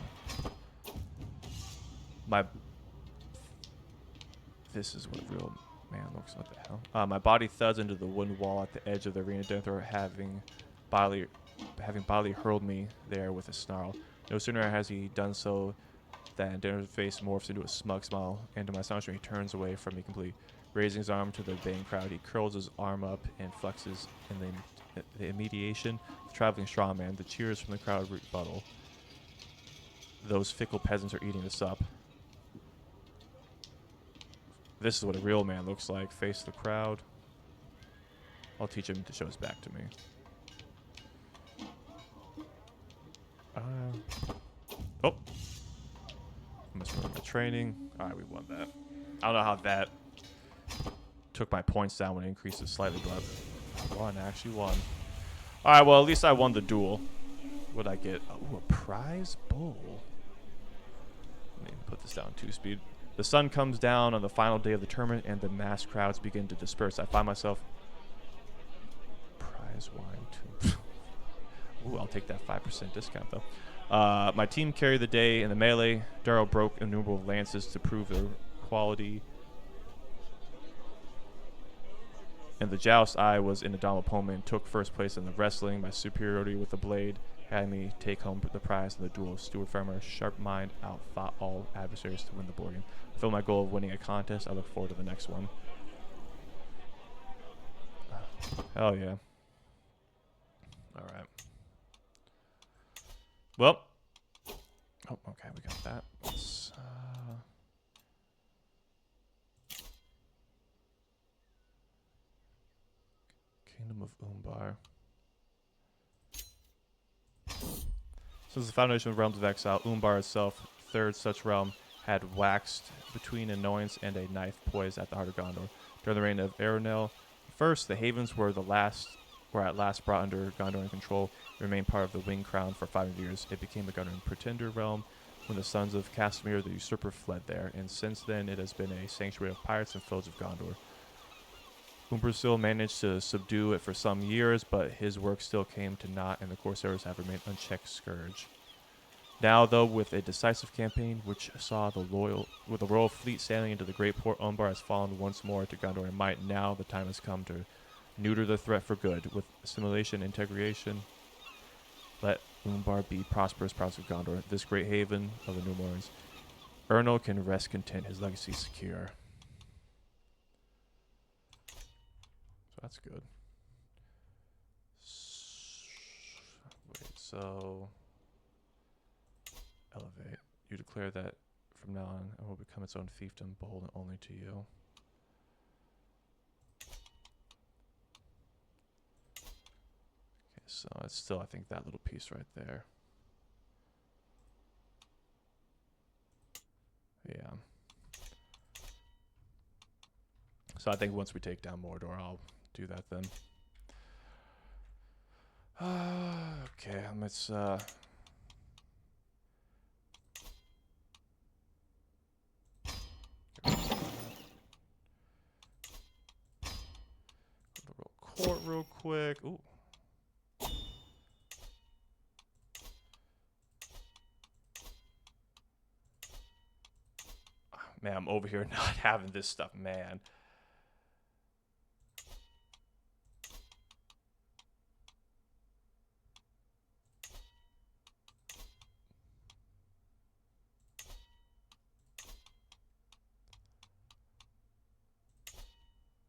This is what a real man looks like. What the hell? My body thuds into the wooden wall at the edge of the arena. Denethor having bodily hurled me there with a snarl. No sooner has he done so than Denethor's face morphs into a smug smile, and to my astonishment, he turns away from me completely. Raising his arm to the baying crowd, he curls his arm up and flexes in the immediation of the traveling strongman. The cheers from the crowd rebuttal. Those fickle peasants are eating this up. This is what a real man looks like. Face the crowd. I'll teach him to show his back to me. Oh. I must remember my training. Alright, we won that. I don't know how that took my points down when it increased it slightly, but I won. I actually won. Alright, well, at least I won the duel. What'd I get? Oh, a prize bowl. Let me put this down 2 speed. The sun comes down on the final day of the tournament, and the mass crowds begin to disperse. I find myself... Prize wine, too. Ooh, I'll take that 5% discount, though. My team carried the day in the melee. Darrow broke innumerable lances to prove their quality. In the joust, I was in a dominant opponent, took first place in the wrestling. My superiority with the blade had me take home the prize in the duel. Stuart Farmer's sharp mind outthought all adversaries to win the board game. I fulfilled my goal of winning a contest. I look forward to the next one. Hell yeah. Alright. Well. Oh, okay, we got that. Let's, Kingdom of Umbar. Since the foundation of Realms of Exile, Umbar itself, third such realm, had waxed between annoyance and a knife poised at the heart of Gondor. During the reign of Aeronel I, the Havens were at last brought under Gondorian control. It remained part of the Winged Crown for 500 years. It became a Gondorian pretender realm when the sons of Castamir the Usurper fled there, and since then it has been a sanctuary of pirates and foes of Gondor. Umbrasyl managed to subdue it for some years, but his work still came to naught, and the Corsairs have remained unchecked scourge. Now, though, with a decisive campaign, which saw the royal fleet sailing into the great port, Umbar has fallen once more to Gondorian might. Now the time has come to neuter the threat for good. With assimilation, integration, let Umbar be prosperous province of Gondor, this great haven of the Numenoreans. Ernal can rest content, his legacy secure. So that's good. Wait, so elevate. You declare that from now on it will become its own fiefdom, beholden only to you. Okay, so it's still, I think, that little piece right there. Yeah. So I think once we take down Mordor, I'll do that then. Okay, let's the court real quick. Ooh. Man, I'm over here not having this stuff, man.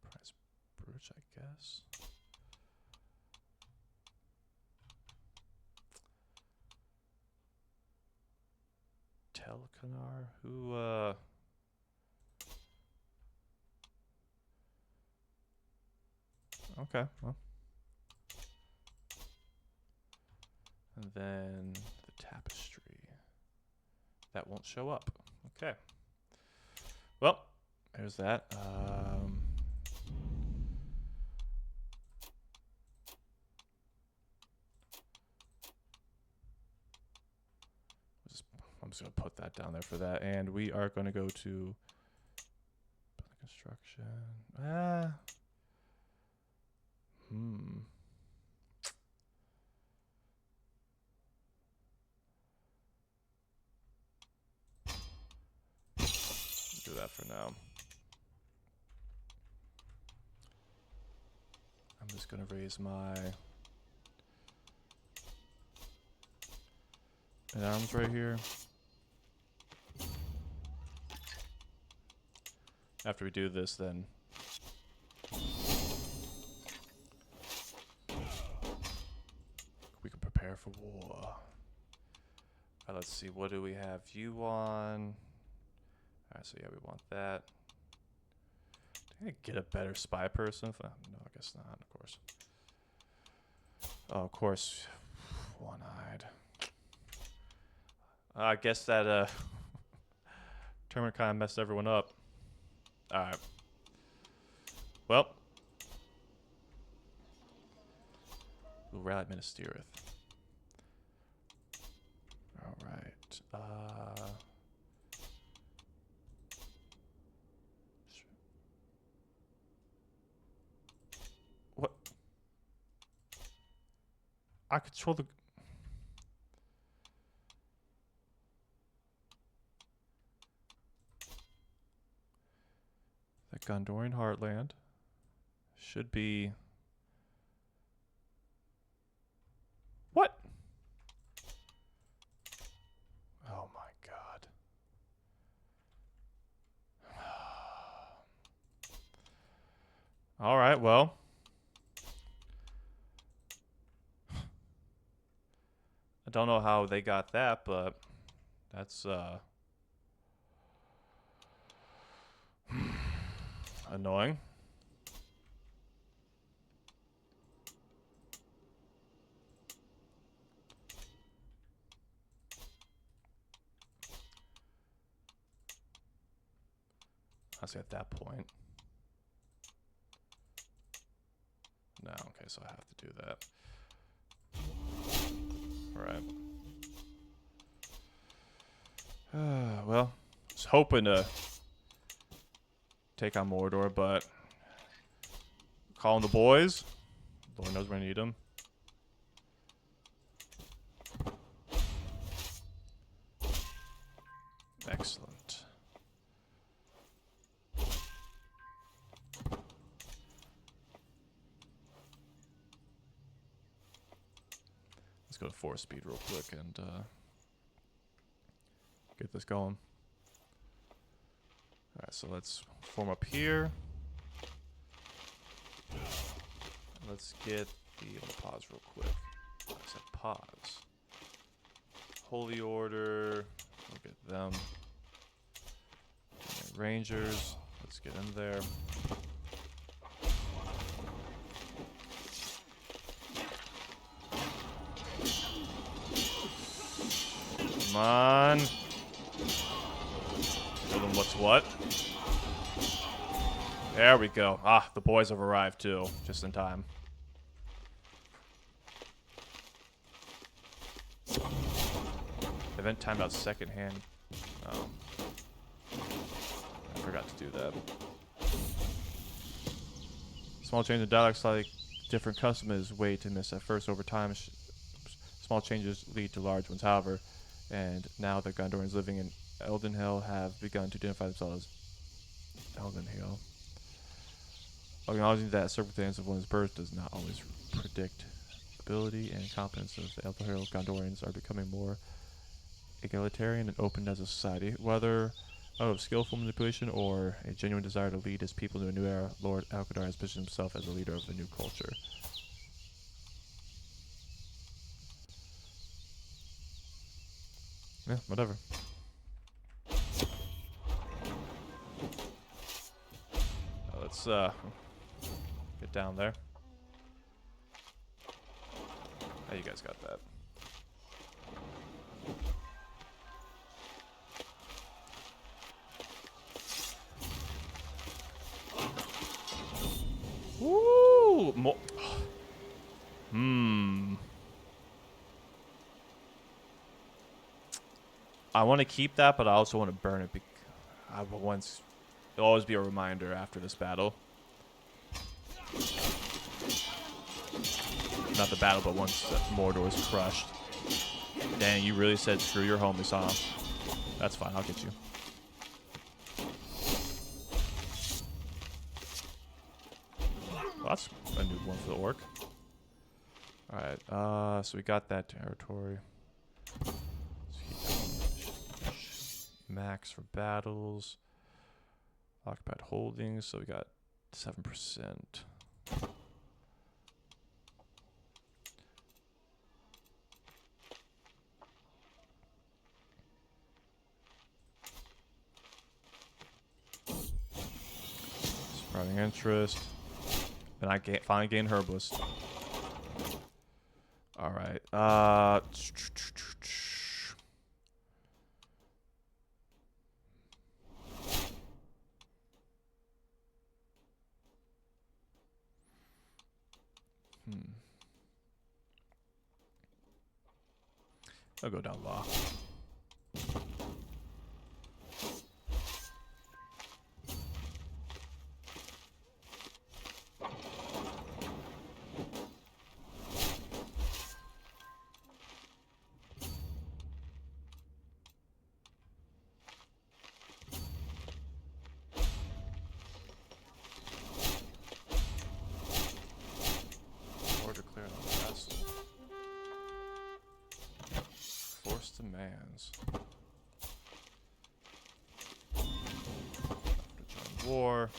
Prize brooch, I guess. Telkanar, who okay, well. And then the tapestry. That won't show up. Okay. Well, there's that. I'm just going to put that down there for that. And we are going to go to construction. Do that for now. I'm just going to raise my arms right here. After we do this, then we can prepare for war. Alright, let's see. What do we have you on? Alright, so yeah, we want that. Did I get a better spy person? No, I guess not, of course. Oh, of course. One-eyed. I guess that tournament kind of messed everyone up. Alright. Well. We'll rally Minis Ithil. Alright. I control the... The Gondorian heartland should be... What? Oh my god. Alright, well. I don't know how they got that, but that's annoying. Honestly, at that point. No, okay, so I have to do that. Alright. Well, I was hoping to take on Mordor, but calling the boys. Lord knows where I need them. Excellent. Let's go to 4 speed real quick and get this going. Alright, so let's form up here. Let's get the... I'm gonna pause real quick. I said pause. Holy Order. Look at them. And Rangers. Let's get in there. Come on. Tell them what's what. There we go. Ah, the boys have arrived too, just in time. Event timed out second hand. Oh. I forgot to do that. Small change in dialogue, slightly different customers wait to miss at first. Over time, small changes lead to large ones. However, and now the Gondorians living in Eldenhill have begun to identify themselves as Eldenhill. Acknowledging that circumstance of one's birth does not always predict ability and competence of the Eldenhill, Gondorians are becoming more egalitarian and open as a society. Whether out of skillful manipulation or a genuine desire to lead his people to a new era, Lord Alcadar has positioned himself as a leader of the new culture. Yeah, whatever. Let's get down there. Oh, you guys got that. Woo! I want to keep that, but I also want to burn it. It'll always be a reminder after this battle. Not the battle, but once Mordor is crushed. Dang, you really said screw your homies, huh? That's fine, I'll get you. Well, that's a new one for the orc. Alright, so we got that territory. Max for battles. Occupied holdings, so we got 7%. Sprouting interest. And I finally gained Herbalist. Alright, I'll go down law. demands. Join war.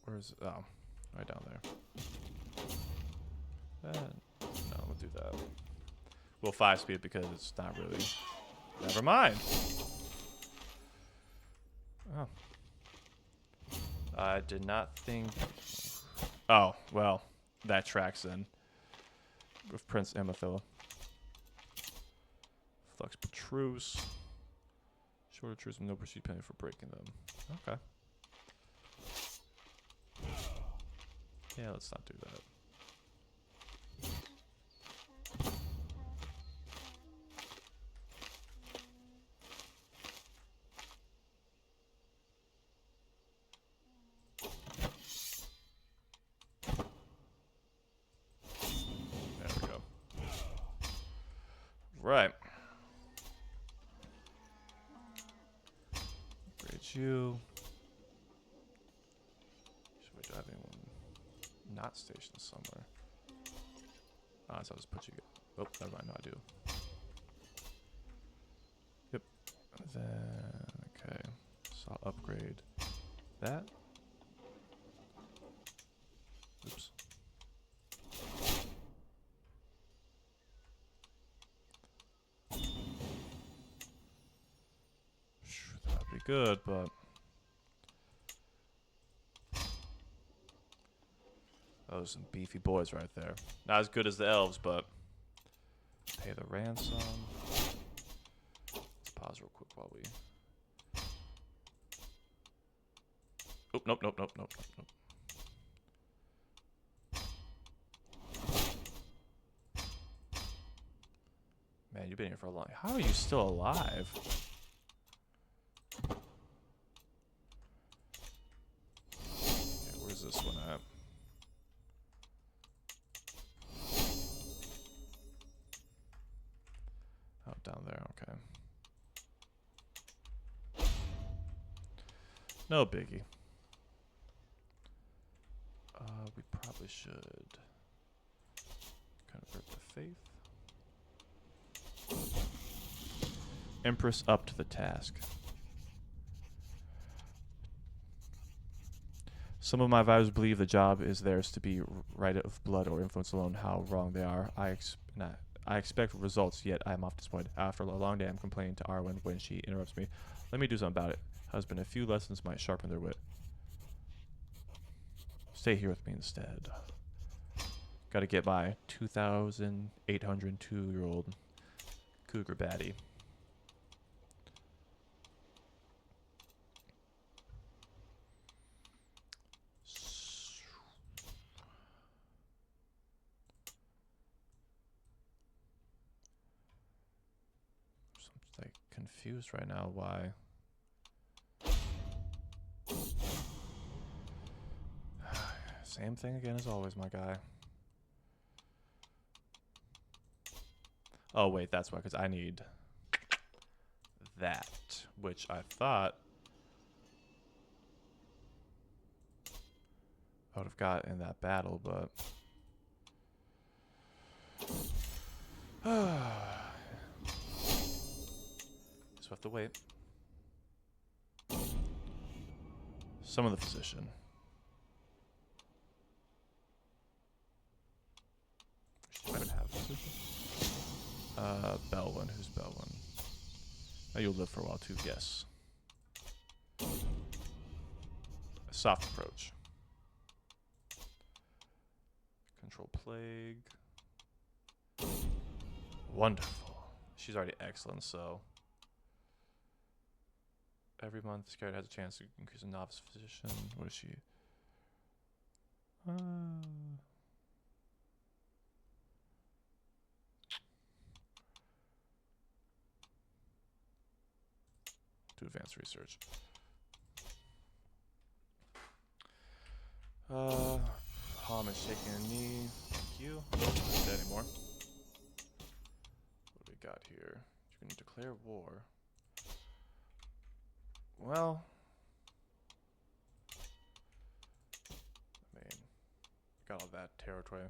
Where's it? Oh, right down there. No, we'll do that. We'll 5-speed because it's not really. Never mind. Oh. I did not think. Oh, well, that tracks then. With Prince Ithil. Flexible truce. Shorter truce with no pursuit penalty for breaking them. Okay. Yeah, let's not do that. There we go. Right. Upgrade you. Should we do I have anyone not stationed somewhere? Ah, so I'll just put you. Oh, never mind. No, I do. Yep. Then okay. So I'll upgrade that. Oops. That'd be good, but those some beefy boys right there. Not as good as the elves, but pay the ransom. Let's pause real quick while we. Oh, nope. Man, you've been here for a long. How are you still alive? Okay, where's this one at? Oh, down there. Okay. No biggie. We probably should convert the faith. Empress up to the task. Some of my vibes believe the job is theirs to be right of blood or influence alone. How wrong they are. I expect results, yet I am oft disappointed. After a long day, I'm complaining to Arwen when she interrupts me. Let me do something about it. Husband, a few lessons might sharpen their wit. Stay here with me instead. Got to get my 2,802-year-old cougar baddie. I'm like confused right now why. Same thing again as always, my guy. Oh, wait, that's why, because I need that, which I thought I would have got in that battle, but... Just have to wait. Some of the physician. I don't have a physician. Belwyn. Who's Belwyn? Oh, you'll live for a while too. Yes. A soft approach. Control plague. Wonderful. She's already excellent, so every month this character has a chance to increase a novice physician. What is she? To advanced research. Palm is shaking a knee. Thank you. Not dead anymore. What do we got here? You're going to declare war. Well, I mean, got all that territory.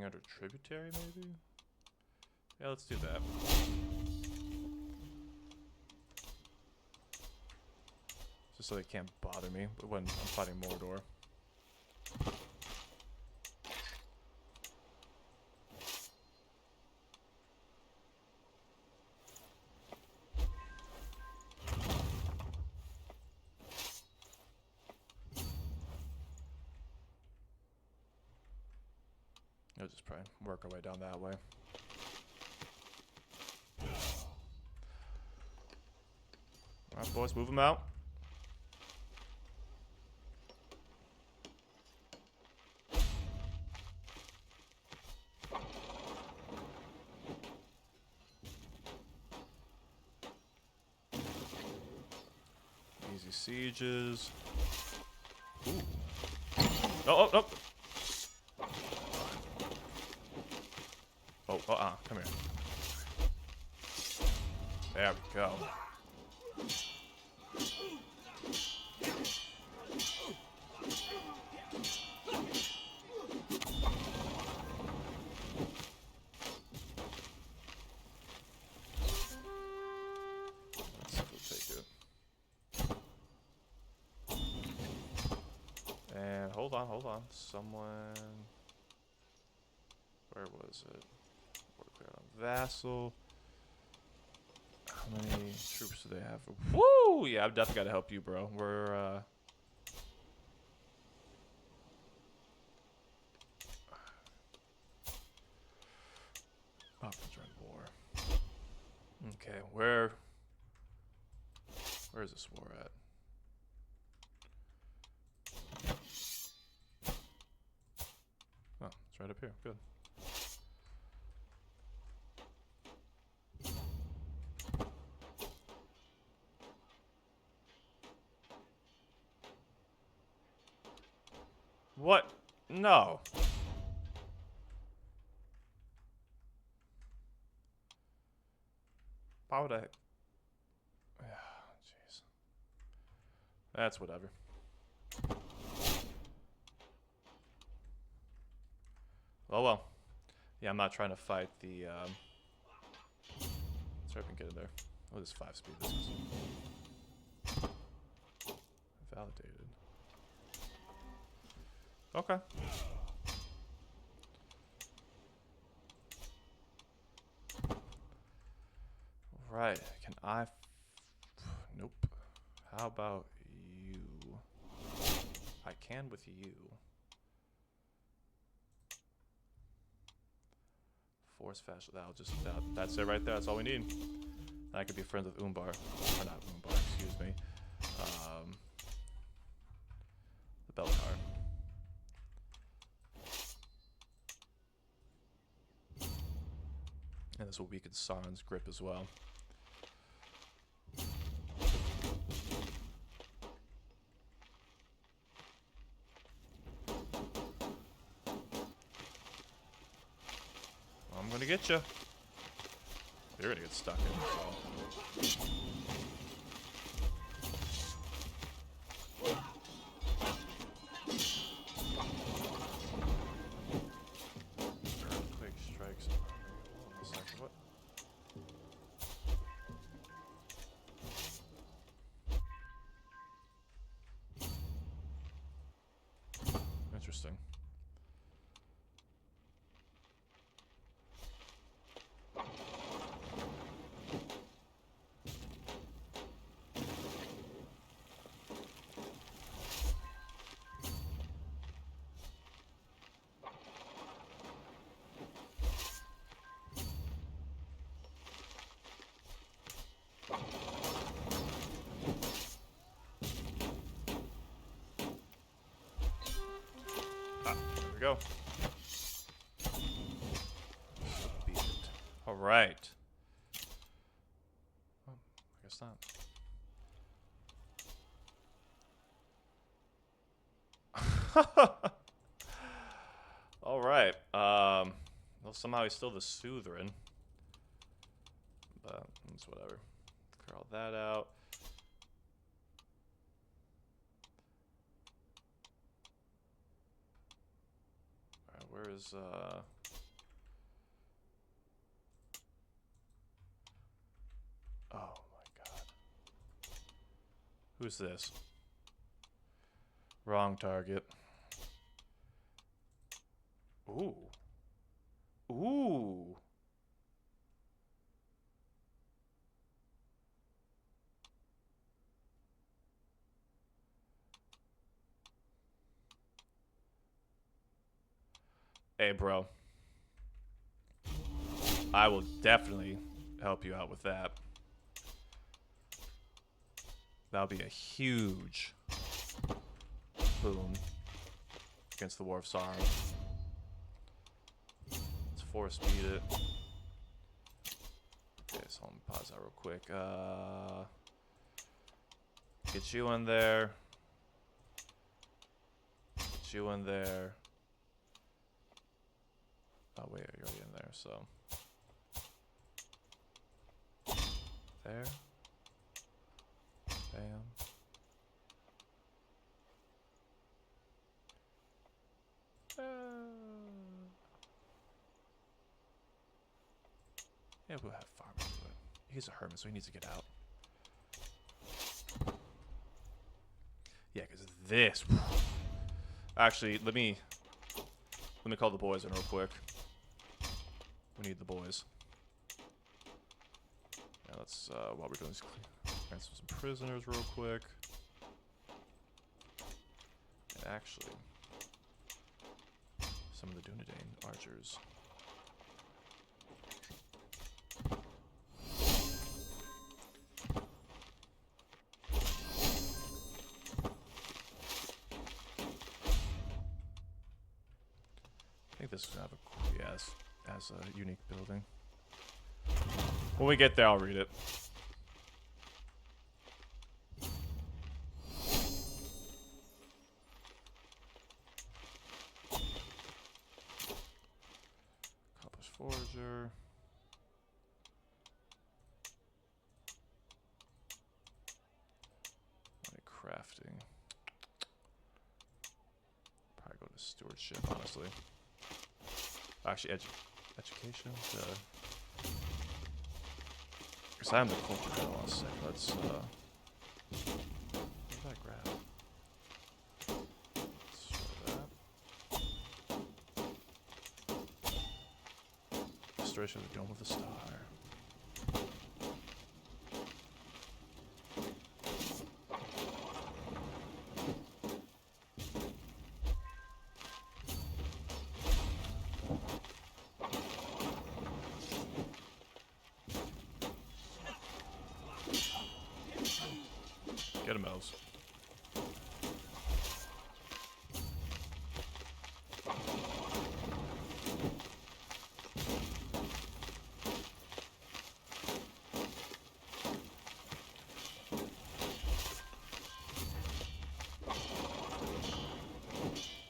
Bring out a tributary, maybe? Yeah, let's do that. Just so they can't bother me when I'm fighting Mordor. I'll just probably work our way down that way. Alright, boys, move them out. Easy sieges. Ooh. Oh, oh, oh! Oh, come here. There we go. And hold on. Someone. Where was it? We're clear on vassal. How many troops do they have? Woo! Yeah, I've definitely got to help you, bro. We're oh, join war. Okay, where's this war at? Oh, it's right up here. Good. What? No. Why would I? Jeez. That's whatever. Oh well. Yeah, I'm not trying to fight the. Let's try and get in there. Oh, this is 5 speed. This is validated. Okay. Right. Can I? Nope. How about you? I can with you. Force fashion. That's it right there. That's all we need. I could be friends with Umbar. Or not Umbar, excuse me. The Beltar. And this will weaken Sauron's grip as well. I'm gonna get you. You're gonna get stuck in. So. Earthquake strikes. Hold on a second. What? Interesting. There we go. Beat it. All right. Oh, I guess not. All right. Well, somehow he's still the Suzerain, but it's whatever. Clear all that out. All right, where is Who's this? Wrong target. Ooh. Ooh. Hey, bro. I will definitely help you out with that. That'll be a huge boon against the War of Sauron. Let's force speed it. Okay, so let me pause that real quick. Get you in there. Get you in there. Oh wait, you're already in there, so. There. Bam. Yeah, we'll have Farmer do it. He's a hermit, so he needs to get out. Yeah, because this. Actually, let me call the boys in real quick. We need the boys. Yeah, let's while we're doing this, transfer some prisoners real quick. And actually, some of the Dunedain archers. I think this is gonna have a yes as a unique building. When we get there, I'll read it. Accomplished forager. Crafting. Probably go to stewardship, honestly. Actually, education. Because I'm the corporate. Hold on a sec. Let's. What did I grab? Let's show that. Restoration of the Dome of the Star. Get him, elves.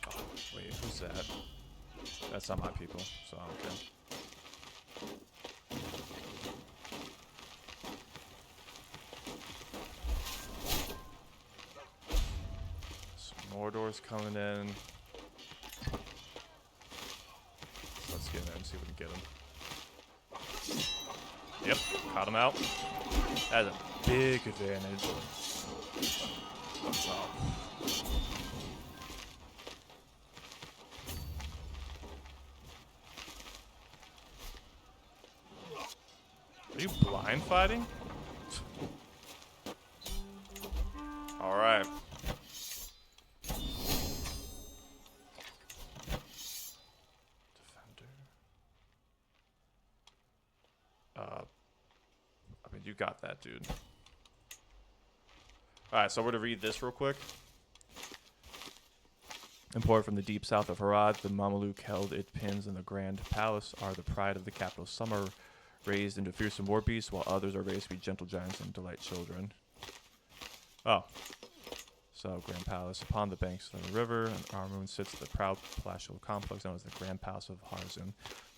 Oh, wait, who's that? That's not my people, so I don't care. Mordor's coming in. So let's get in there and see if we can get him. Yep, caught him out. That is a big advantage. Oh. Are you blind fighting? Alright. I mean, you got that, dude. Alright, so we're going to read this real quick. Imported from the deep south of Harad, the Mameluke held its pins in the Grand Palace are the pride of the capital. Some are raised into fearsome war beasts, while others are raised to be gentle giants and delight children. Oh. So, Grand Palace. Upon the banks of the river, an Armoon sits the proud palatial complex known as the Grand Palace of Harzun.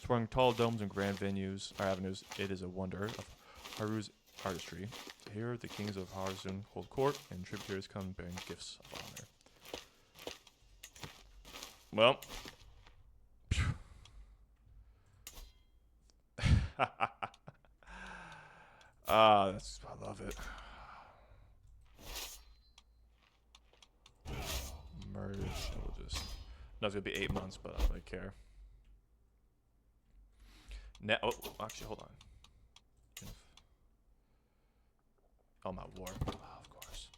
Swung tall domes and grand avenues, it is a wonder of Haru's artistry. Here, the kings of Harzun hold court, and tributaries come bearing gifts of honor. Well. I love it. merge. We'll just. No, it's gonna be 8 months, but I don't really care. Oh, actually, hold on. Oh, my war. Oh, of course.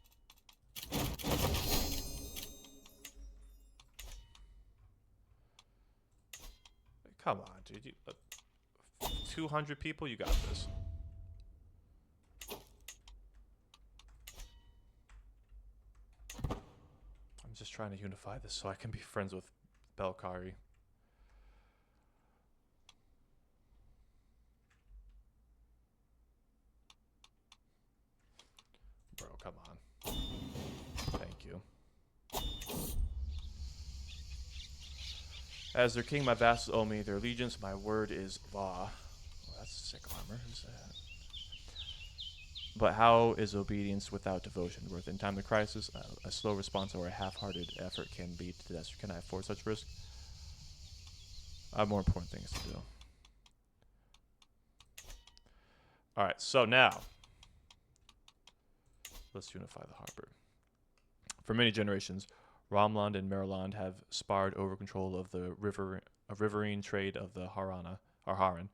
Come on, dude. 200 people? You got this. I'm just trying to unify this so I can be friends with Belkari. Bro, come on. Thank you. As their king, my vassals owe me their allegiance. My word is law. Oh, that's sick armor. Who's that? But how is obedience without devotion worth? In time of crisis, a slow response or a half-hearted effort can lead to disaster. Can I afford such risk? I have more important things to do. Alright, so now, let's unify the harbor. For many generations, Ramland and Meriland have sparred over control of the riverine trade of the Harharan.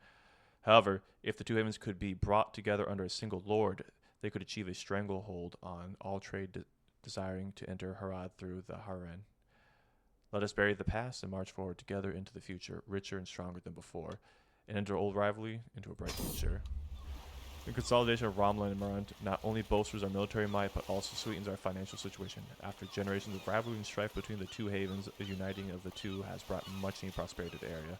However, if the two havens could be brought together under a single lord, they could achieve a stranglehold on all trade desiring to enter Harad through the Harran. Let us bury the past and march forward together into the future, richer and stronger than before, and enter old rivalry into a bright future. The consolidation of Ramland and Meriland not only bolsters our military might, but also sweetens our financial situation. After generations of rivalry and strife between the two havens, the uniting of the two has brought much needed prosperity to the area.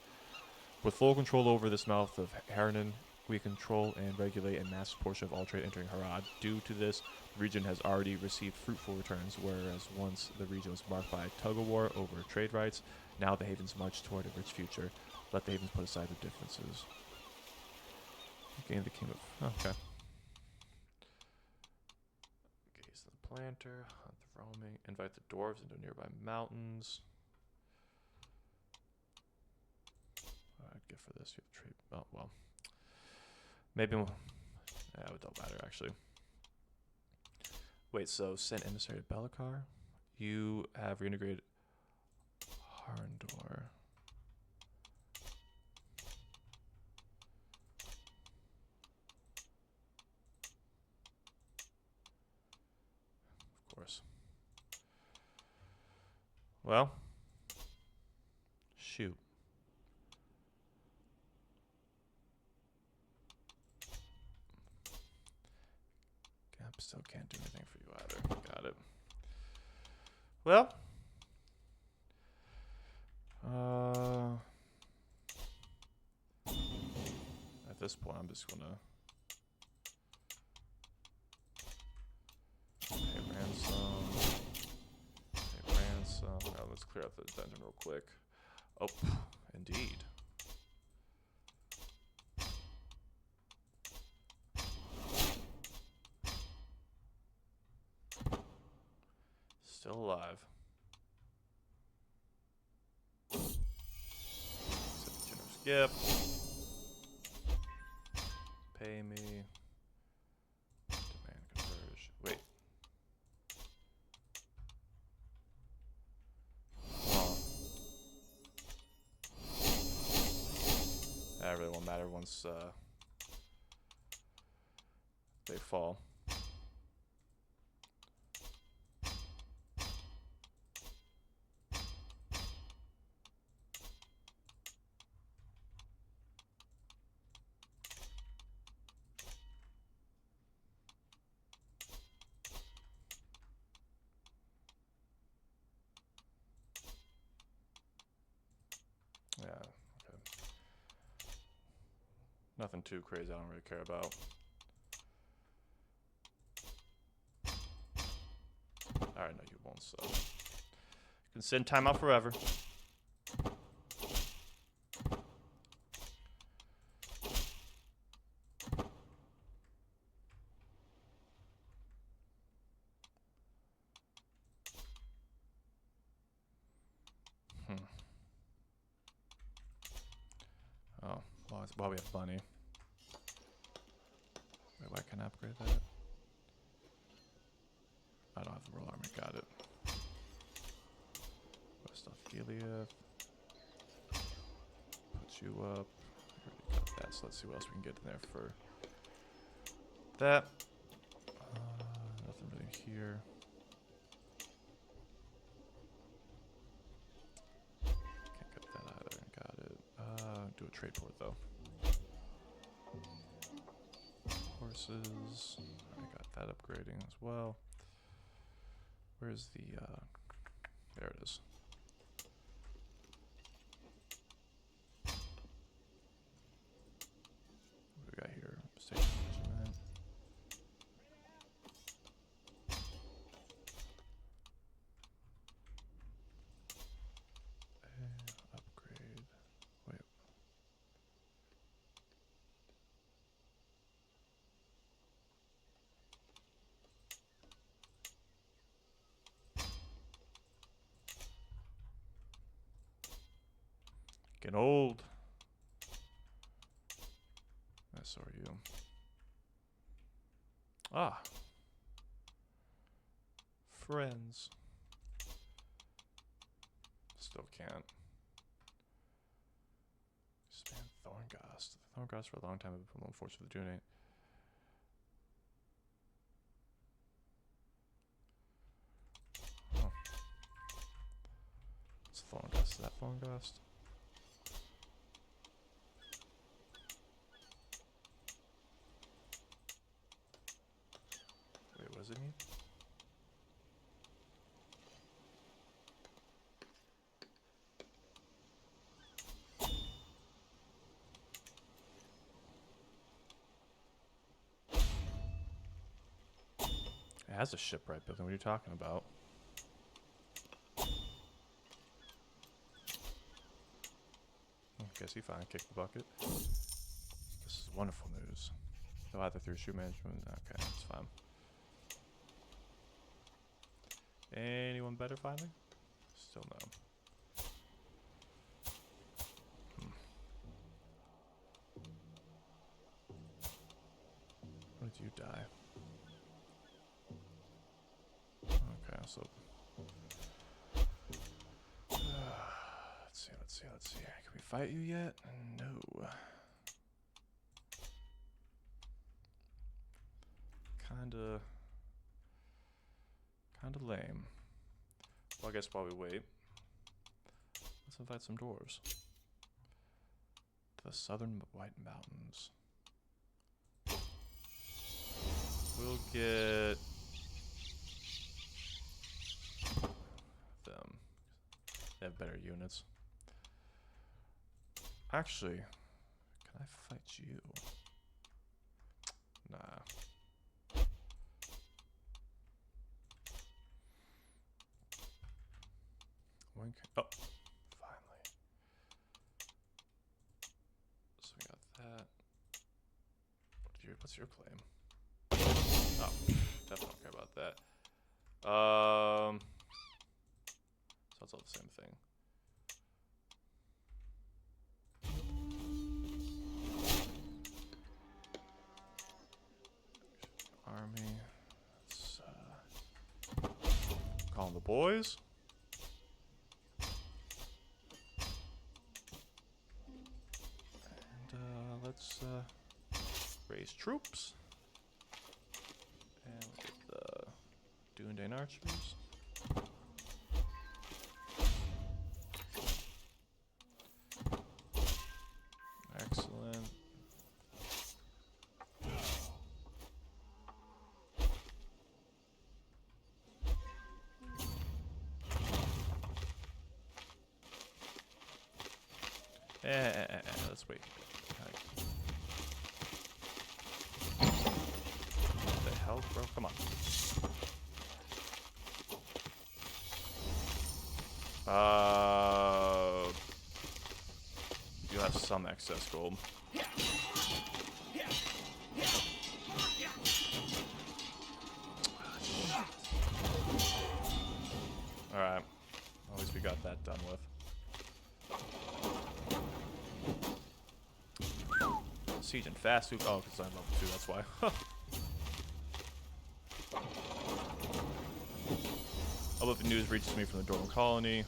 With full control over this mouth of Harran, we control and regulate a massive portion of all trade entering Harad. Due to this, the region has already received fruitful returns, whereas once the region was marked by tug-of-war over trade rights, now the havens march toward a rich future. Let the havens put aside their differences. Gain the king of... okay. Gaze the planter, hunt the roaming, invite the dwarves into nearby mountains. I'd get for this. You have trade. Oh, well. Maybe we'll. Yeah, it don't matter, actually. Wait, so send emissary to Belkar. You have reintegrated Harndor. Of course. Well. Shoot. Still can't do anything for you either. Got it. Well. At this point, I'm just gonna pay ransom. Pay ransom. Now let's clear out the dungeon real quick. Oh, indeed. Still alive. Skip. Pay me. Demand conversion. Wait. Oh. That really won't matter once they fall. Yeah, okay. Nothing too crazy I don't really care about. Alright, no, you won't, so. You can send time out forever. Oh, while we have money. Wait, why can't I upgrade that? I don't have the roll armor, got it. Gilead. Put you up. I already got that, so let's see what else we can get in there for that. Nothing really here. Can't get that either. Got it. Do a trade port though. Horses. I got that upgrading as well. Where's the, there it is. What do we got here? Station Regiment. And upgrade. Wait. Getting old. So are you. Ah. Friends. Still can't. Span Thorngast. Thorngast for a long time have been promoted force for the Dunate. Oh. It's Thorngast. Is that Thorngast? Wait, what does it mean? It has a shipwright building. What are you talking about? Guess he finally kicked the bucket. This is wonderful news. They'll either through shoe management. Okay, that's fine. Anyone better finally? Still no. When did you die? Okay, so let's see. Can we fight you yet? No. Kinda lame. Well, I guess while we wait, let's invite some dwarves to the southern White Mountains. We'll get them. They have better units. Actually, can I fight you? Nah. When can, oh, finally. So we got that. What's your claim? Oh, definitely don't care about that. So it's all the same thing. Army. Let's call them the boys. And let's raise troops. And we'll get the Dundane archers. Excellent. Let's wait. What the hell, bro? Come on. You have some excess gold. Alright. At least we got that done with. Siege and fast food. Oh, because I'm level 2, that's why. Although the news reaches me from the Dorman colony.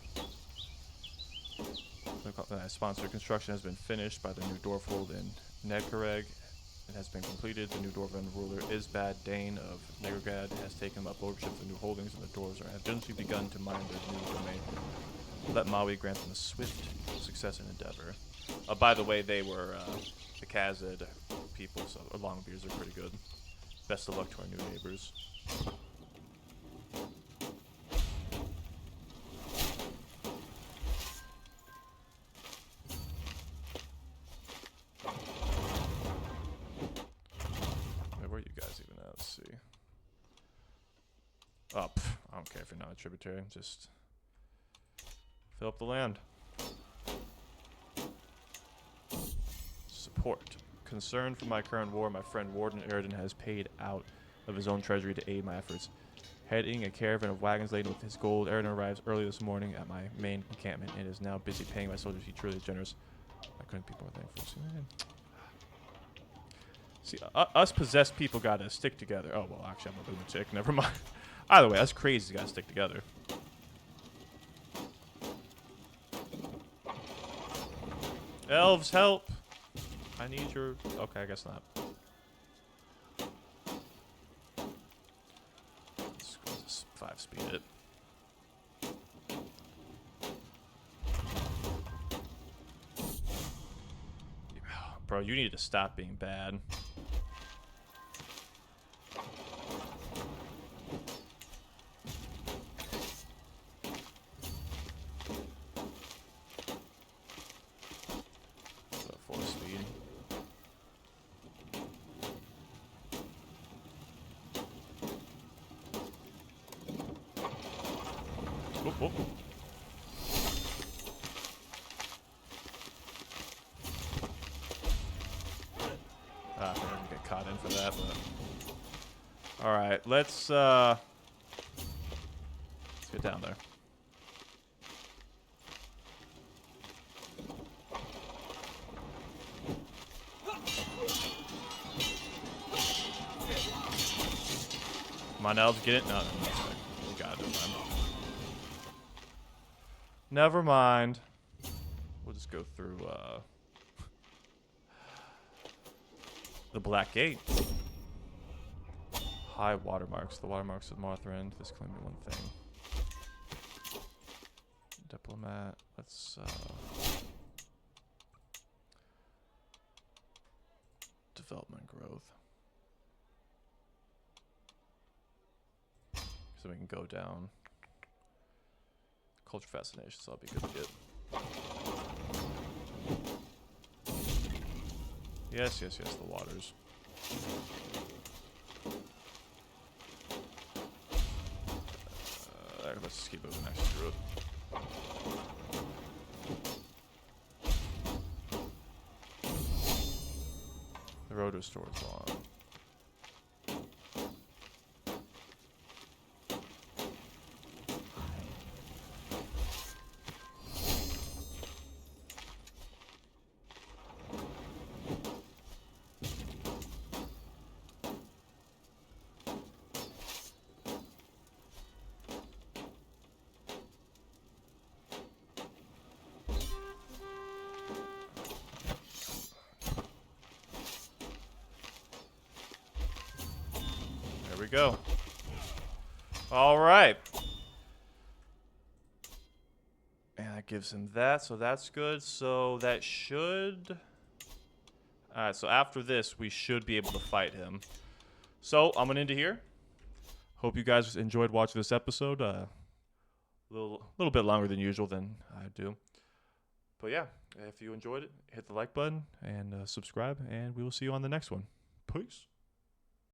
Sponsored construction has been finished by the new Dwarfold in Nekareg. It has been completed. The new Dwarven ruler Isbad Dane of Negrgad has taken up ownership of the new holdings, and the dwarves have gently begun to mine their new domain. Let Maui grant them a swift success and endeavor. By the way, they were the Khazad people, so Longbeards are pretty good. Best of luck to our new neighbors. Where are you guys even at? Let's see. Oh, I don't care if you're not a tributary. Just fill up the land. Support. Concerned for my current war, my friend Warden Eridan has paid out of his own treasury to aid my efforts. Heading a caravan of wagons laden with his gold, Eridan arrives early this morning at my main encampment and is now busy paying my soldiers. He truly is generous. I couldn't be more thankful. See, us possessed people gotta stick together. Oh, well, actually, I'm a lunatic. Never mind. Either way, us crazy gotta stick together. Elves, help! I need your... Okay, I guess not. Let's just 5-speed it. Bro, you need to stop being bad. Whoop, whoop. I didn't get caught in for that, but... Alright, let's get down there. Come on, elves, get it? No, you got it, man. Never mind. We'll just go through the Black Gate. High watermarks. The watermarks of Marthrend. This claim me one thing. Diplomat. Let's development growth. So we can go down. Culture fascination, so I'll be good to get. Yes, yes, yes, the waters. Let's just keep moving next through it. The road to store is long. We go. All right. And that gives him that, so that's good. So that should... All right, so after this, we should be able to fight him. So I'm going to end it here. Hope you guys enjoyed watching this episode. A little bit longer than usual than I do. But yeah, if you enjoyed it, hit the like button and subscribe, and we will see you on the next one. Peace.